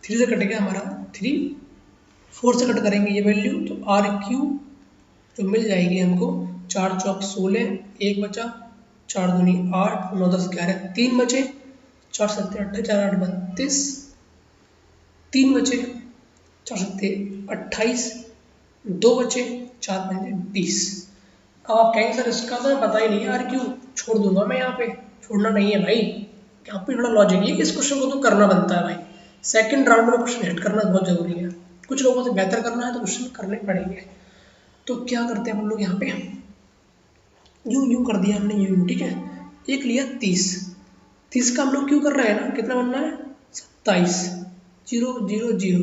3 से कट गया हमारा 3, 4 से कट करेंगे ये वैल्यू, तो r क्यूब जो मिल जाएगी हमको, 4 चौक 16, 1 बचा, 4 दूनी 8, 9 10 11, 3 बचे, 4 7 8 4 8 32, 3 बचे, 4 7 28, 2 बचे, 4 5 20। अब आप कहेंगे सर इसका तो पता ही नहीं है यार, क्यों छोड़ दूंगा मैं, यहाँ पे छोड़ना नहीं है भाई, यहाँ पे थोड़ा लॉजिक है, इस क्वेश्चन को तो करना बनता है भाई। सेकंड राउंड में क्वेश्चन हिट करना बहुत जरूरी है, कुछ लोगों से बेहतर करना है तो क्वेश्चन करने पड़ेंगे। तो क्या करते हैं हम लोग यहाँ पे, यूं कर दिया हमने, यूं, ठीक है। एक लिया 30 का हम लोग क्यों कर रहे हैं ना, कितना बनना है 27, 0 0 0,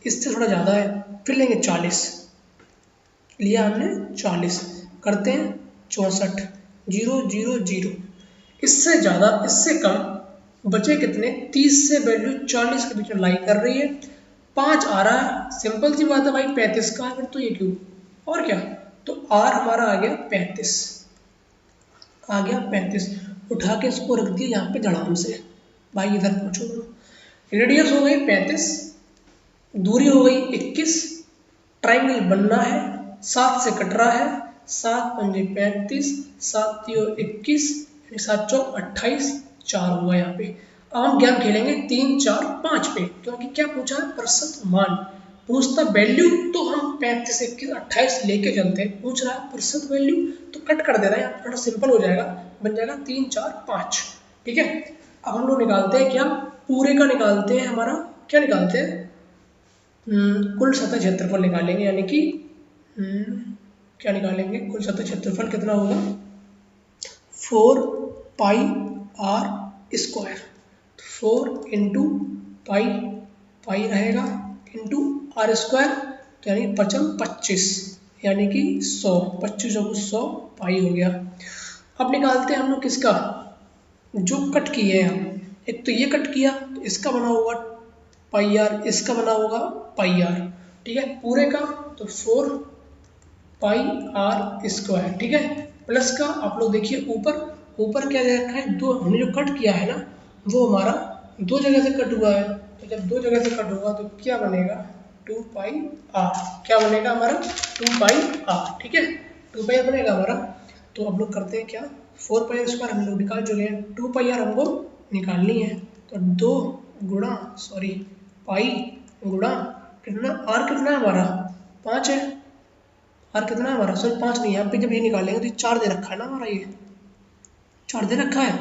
इससे थोड़ा ज़्यादा है, फिर लेंगे 40, लिया हमने 40, करते हैं 64, 0 0 0, इससे ज़्यादा इससे कम, बचे कितने 30 से वैल्यू 40 के बीच में लाई कर रही है, 5 आ रहा है, सिंपल सी बात है भाई, 35 का है फिर तो ये क्यों, और क्या, तो r हमारा आ गया 35, आ गया 35, उठा के इसको रख दिया यहाँ पे धड़ाम से, भाई इधर पहुँचो। रेडियस हो गई 35, दूरी हो गई 21, ट्राइंगल बनना है, 7 से कट रहा है, 7 पंजे 35, 7 तियो 21, 7 चौक 28, 4 हुआ यहाँ पे। अब हम गेम खेलेंगे 3 4 5 पे, क्योंकि क्या पूछा है, प्रतिशत मान पूछता, वैल्यू तो हम 35 21 28 लेके चलते हैं, पूछ रहा है प्रतिशत वैल्यू तो कट कर दे रहा है, यहाँ थोड़ा सिंपल हो जाएगा, बन जाएगा 3 4 5, ठीक है। अब हम लोग निकालते हैं क्या, पूरे का निकालते हैं, हमारा क्या निकालते हैं, कुल सतह क्षेत्रफल निकालेंगे, यानी कि क्या निकालेंगे, कुल सतह क्षेत्रफल कितना होगा, 4 पाई r स्क्वायर, 4 इंटू पाई रहेगा इंटू r स्क्वायर, तो यानी 25, यानी कि 100, 25 और 100 पाई हो गया। अब निकालते हैं हम लोग किसका, जो कट किए हैं हम, एक तो ये कट किया तो इसका बना होगा पाई r, इसका बना होगा पाई r, ठीक है, पूरे का तो 4 पाई r स्क्वायर, ठीक है, प्लस का आप लोग देखिए ऊपर क्या दे रखा है, दो, हमने जो कट किया है ना वो हमारा 2 जगह से कट हुआ है, तो जब 2 जगह से कट होगा तो क्या बनेगा 2 पाई r, क्या बनेगा हमारा 2 पाई r, ठीक है, 2 पाई बनेगा हमारा। तो अब लोग करते हैं क्या, 4 पाई स्क्वायर हम लोग निकाल चुके हैं, 2 पाई r हमको निकालनी है, तो 2 गुणा पाई गुणा कितना, r कितना है हमारा 5 है, r कितना है हमारा, सॉरी 5 नहीं, यहाँ पे जब ये निकालेंगे तो 4 दे रखा है ना हमारा, ये 4 दे रखा है,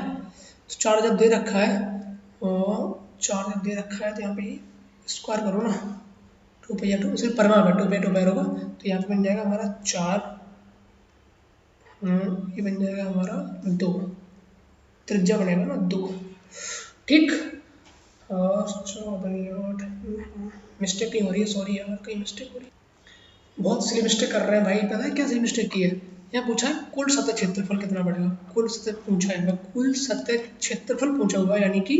तो 4 जब दे रखा है, और 4 जब दे रखा है तो यहाँ पे स्क्वायर करो ना, 2 पाई r 2 सिर्फ परमा होगा, 2 पाई r होगा, तो यहाँ पे बन जाएगा हमारा 4, ये बन जाएगा हमारा 2, त्रिज्या बनेगा ना 2, ठीक। मिस्टेक नहीं हो रही है, सॉरी यार, कहीं मिस्टेक हो रही है, बहुत सिली मिस्टेक कर रहे हैं भाई। पता है क्या सिली मिस्टेक की है? यहाँ पूछा है कुल सतह क्षेत्रफल कितना बढ़ेगा, कुल सतह पूछा है, कुल सतह क्षेत्रफल पूछा हुआ, यानी कि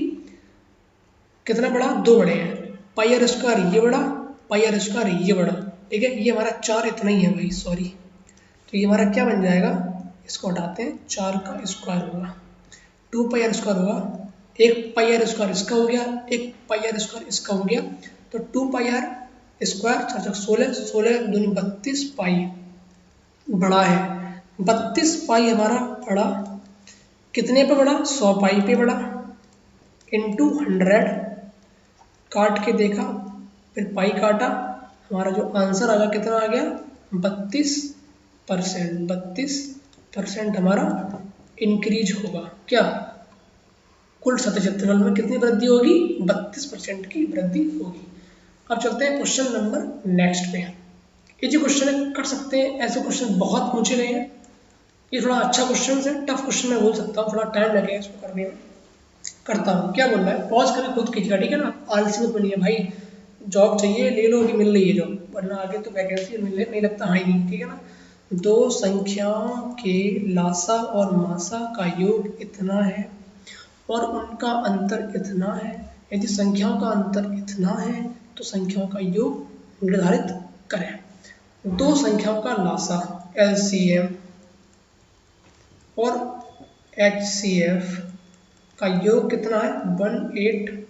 कितना बड़ा, 2 बड़े हैं, पाई r स्क्वायर ये बड़ा, पाई r स्क्वायर ये बड़ा, ठीक है। ये हमारा 4 इतना ही है भाई, सॉरी, तो ये हमारा क्या बन जाएगा, इसको हटाते हैं, 4 का स्क्वायर होगा, 2 पाई r स्क्वायर होगा, 1 पाई r स्क्वायर इसका हो गया, 1 पाई r स्क्वायर इसका हो गया, तो 2 पाई r स्क्वायर 4 16, 16 दूनी 32 पाई बड़ा है, 32 पाई हमारा बड़ा, कितने पे बड़ा, 100 पाई पे बड़ा, इंटू 100, काट के देखा, फिर पाई काटा, हमारा जो आंसर आ गया कितना आ गया, 32%, 32% हमारा इंक्रीज होगा, क्या, कुल सतह क्षेत्रफल में कितनी वृद्धि होगी, 32% की वृद्धि होगी। अब चलते हैं क्वेश्चन नंबर नेक्स्ट पे। ये जो क्वेश्चन कर सकते हैं, ऐसे क्वेश्चन बहुत पूछे गए हैं, ये थोड़ा अच्छा क्वेश्चन है, टफ क्वेश्चन मैं बोल सकता हूँ, थोड़ा टाइम लगेगा इसको करने में, करता हूँ। क्या बोल रहा है, पॉज करके खुद कीजिएगा, ठीक है ना, आलसी मत बनिए भाई, जॉब चाहिए ले लो, कि मिल रही है जॉब, वरना आगे तो वैकेंसी मिलने नहीं लगता, हाँ ही नहीं, ठीक है ना। दो संख्याओं के लासा और मासा का योग इतना है और उनका अंतर इतना है, यदि संख्याओं का अंतर इतना है तो संख्याओं का योग निर्धारित करें। दो संख्याओं का लासा LCM और HCF का योग कितना है, 18,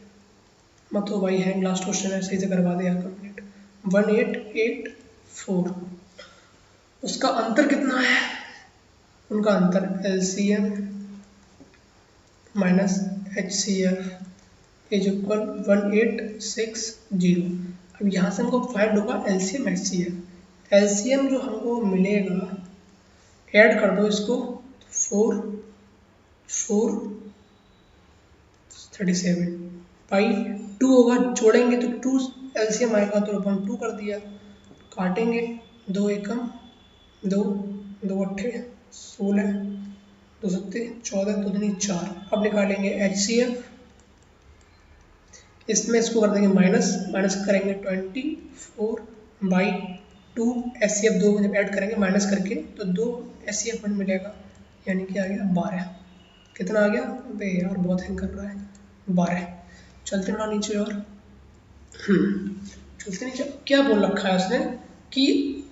मत हो भाई हैंग, लास्ट क्वेश्चन है, सही से करवा दे यार कंप्लीट, 1884, उसका अंतर कितना है, उनका अंतर LCM minus HCF is equal 1860। अब यहाँ से हमको फाइंड होगा LCM HCF, LCM जो हमको मिलेगा, ऐड कर दो इसको, 4 4 37 पाई 2 होगा, जोड़ेंगे तो 2 LCM आएगा, तो अपन 2 कर दिया, काटेंगे, 2 एकम 2, 2 अट्ठे 16, 2 सत्ते 14, 2 दूनी 4। अब निकालेंगे HCF, इसमें इसको कर देंगे माइनस, माइनस करेंगे 24/2, HCF 2 जब ऐड करेंगे माइनस करके तो 2 HCF 1 मिलेगा, यानी कि आ गया 12। कितना आ गया, बे यार बहुत हैंग कर रहा है, 12। चलते ना नीचे और चलते नीचे, क्या बोल रखा है उसने कि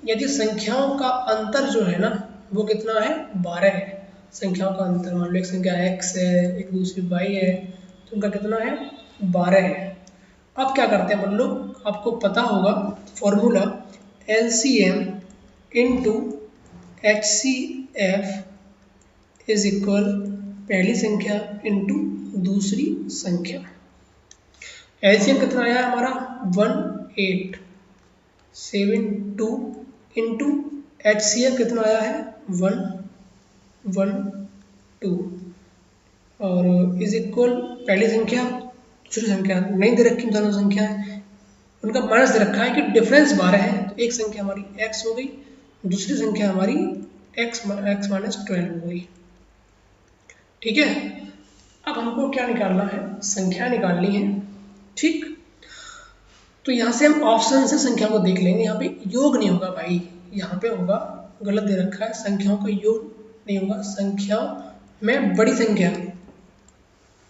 यदि संख्याओं का अंतर जो है ना वो कितना है, 12 है। संख्याओं का अंतर, मान लो एक संख्या x है, एक दूसरी y है, तो उनका कितना है, 12 है। अब क्या करते हैं अपन लोग, आपको पता होगा formula LCM into HCF is equal पहली संख्या इंटू दूसरी संख्या। LCM कितना आया हमारा, 1872 इंटू HCF कितना आया है, 112 और इज इक्वल पहली संख्या दूसरी संख्या, नहीं दे रखी दोनों संख्या है, उनका माइनस दे रखा है कि डिफरेंस 12 है, तो एक संख्या हमारी x हो गई, दूसरी संख्या हमारी x माइनस 12 हो गई, ठीक है। अब हमको क्या निकालना है, संख्या निकालनी है, ठीक। तो यहाँ से हम ऑप्शन से संख्या को देख लेंगे, यहाँ पे योग नहीं होगा भाई, यहाँ पे होगा, गलत दे रखा है, संख्याओं का योग नहीं होगा, संख्याओं में बड़ी संख्या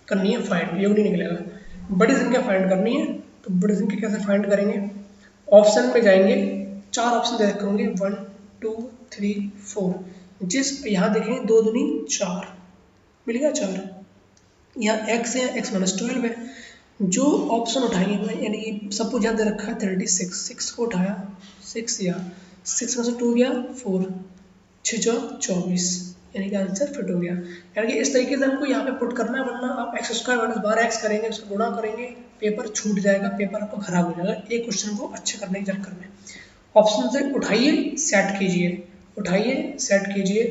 करनी है फाइंड, योग नहीं निकलेगा, बड़ी संख्या फाइंड करनी है। तो बड़ी संख्या कैसे फाइंड करेंगे, ऑप्शन में जाएंगे, 4 ऑप्शन दे रखे होंगे, 1 2 3 4, जिस यहाँ देखेंगे 2 दूनी 4 मिल गया 4, यहाँ x है, x माइनस 12 है, जो ऑप्शन उठाएंगे, यानी कि सब कुछ यहाँ दे रखा है 36, 6 को उठाया, 6 या 6 में से 2 गया 4, 6 24, यानी कि आंसर फिट हो गया। यानी कि इस तरीके से हमको यहाँ पे पुट करना है, वरना आप x स्क्वायर माइनस 12x करेंगे, उसको गुणा करेंगे, पेपर छूट जाएगा, पेपर आपको खराब हो जाएगा एक क्वेश्चन को अच्छे करने के चक्कर में। ऑप्शन से उठाइए, सेट कीजिए, उठाइए सेट कीजिए,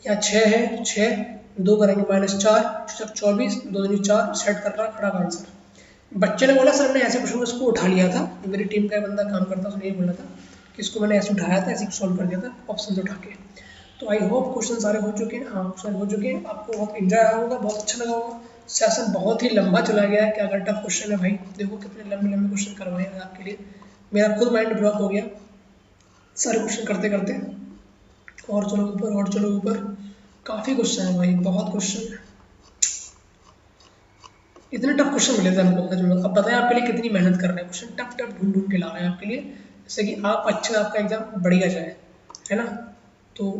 यहाँ 6 है, 6 2 करेंगे माइनस 4 24, 2 दूनी 4, सेट कर रहा खड़ा का आंसर। बच्चे ने बोला सर ने ऐसे क्वेश्चन उसको उठा लिया था, मेरी टीम का बंदा काम करता उसने ये बोला था कि इसको मैंने ऐसे उठाया था, ऐसे सॉल्व कर दिया था ऑप्शन से उठा के। तो आई होप क्वेश्चन सारे हो चुके हैं। हाँ क्वेश्चन हो चुके हैं, आपको बहुत इंजॉय आया होगा, बहुत अच्छा लगा होगा। सेशन बहुत ही लंबा चला गया है, क्या अगर टफ क्वेश्चन है भाई, देखो कितने लंबे लंबे क्वेश्चन करवाए हैं आपके लिए, मेरा खुद माइंड ब्लॉक हो गया सारे क्वेश्चन करते करते। और चलो ऊपर, और चलो ऊपर, काफ़ी क्वेश्चन है भाई, बहुत क्वेश्चन है, इतने टफ क्वेश्चन मिले थे हमको सच में। अब बताएं आपके लिए कितनी मेहनत कर रहे हैं, क्वेश्चन टफ टफ ढूंढ ढूंढ के ला रहे हैं आपके लिए, जैसे कि आप अच्छा आपका एग्जाम बढ़िया जाए, है ना। तो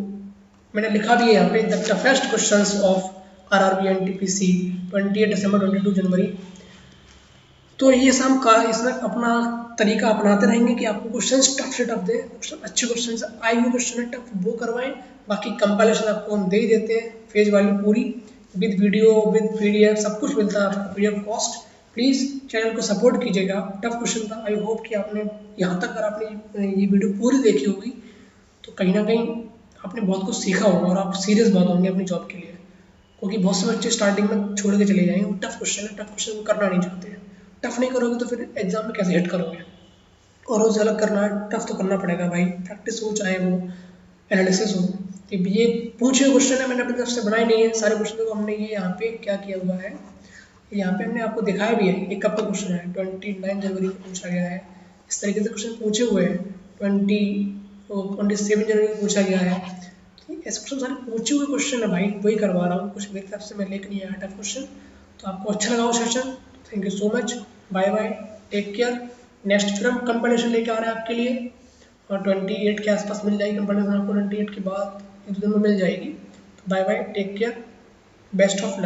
मैंने लिखा भी है यहाँ पे the toughest questions of RRB NTPC 28 दिसंबर 22 जनवरी। तो ये सब का इसमें अपना तरीका अपनाते रहेंगे कि आपको क्वेश्चंस टफ से टफ दें, क्वेश्चन अच्छे क्वेश्चन आई हुए क्वेश्चन है टफ वो करवाएं, बाकी कंपाइलेशन आपको हम दे ही देते हैं, फेज वैल्यू पूरी विद वीडियो विद पीडीएफ सब कुछ मिलता है आपको free of cost. Please channel को सपोर्ट कीजिएगा। टफ क्वेश्चन था, आई होप कि आपने यहाँ तक अगर आपने ये वीडियो पूरी देखी होगी तो कहीं ना कहीं आपने बहुत कुछ सीखा होगा और आप सीरियस बहुत होंगे अपनी जॉब के लिए, क्योंकि बहुत से बच्चे स्टार्टिंग में छोड़ के चले जाएंगे, टफ क्वेश्चन है, टफ क्वेश्चन करना नहीं चाहते हैं, टफ नहीं करोगे तो फिर एग्जाम में कैसे हिट करोगे। और रोज अलग करना है, टफ तो करना पड़ेगा भाई, प्रैक्टिस हो चाहे वो एनालिसिस हो। तो ये पूछे क्वेश्चन है, मैंने अपनी तरफ से बनाए नहीं है सारे क्वेश्चन को, हमने ये यहाँ पे क्या किया हुआ है, यहाँ पे हमने आपको दिखाया भी है। एक कब का क्वेश्चन है 29 जनवरी को पूछा गया है, इस तरीके से क्वेश्चन पूछे हुए हैं। 27 जनवरी को पूछा गया है, ऐसे क्वेश्चन सारे पूछे हुए क्वेश्चन है भाई, वही करवा रहा हूँ, कुछ मेरी तरफ से मैं लेकर नहीं आया टफ क्वेश्चन। तो आपको अच्छा लगा वो session, thank you so much, bye bye, take care. Next फिर हम कंपाइलेशन लेके आ रहे हैं आपके लिए, और 28 के आसपास मिल जाएगी कंपाइलेशन आपको, 28 के बाद एक दो दिन में मिल जाएगी। तो bye bye, take care, best of luck.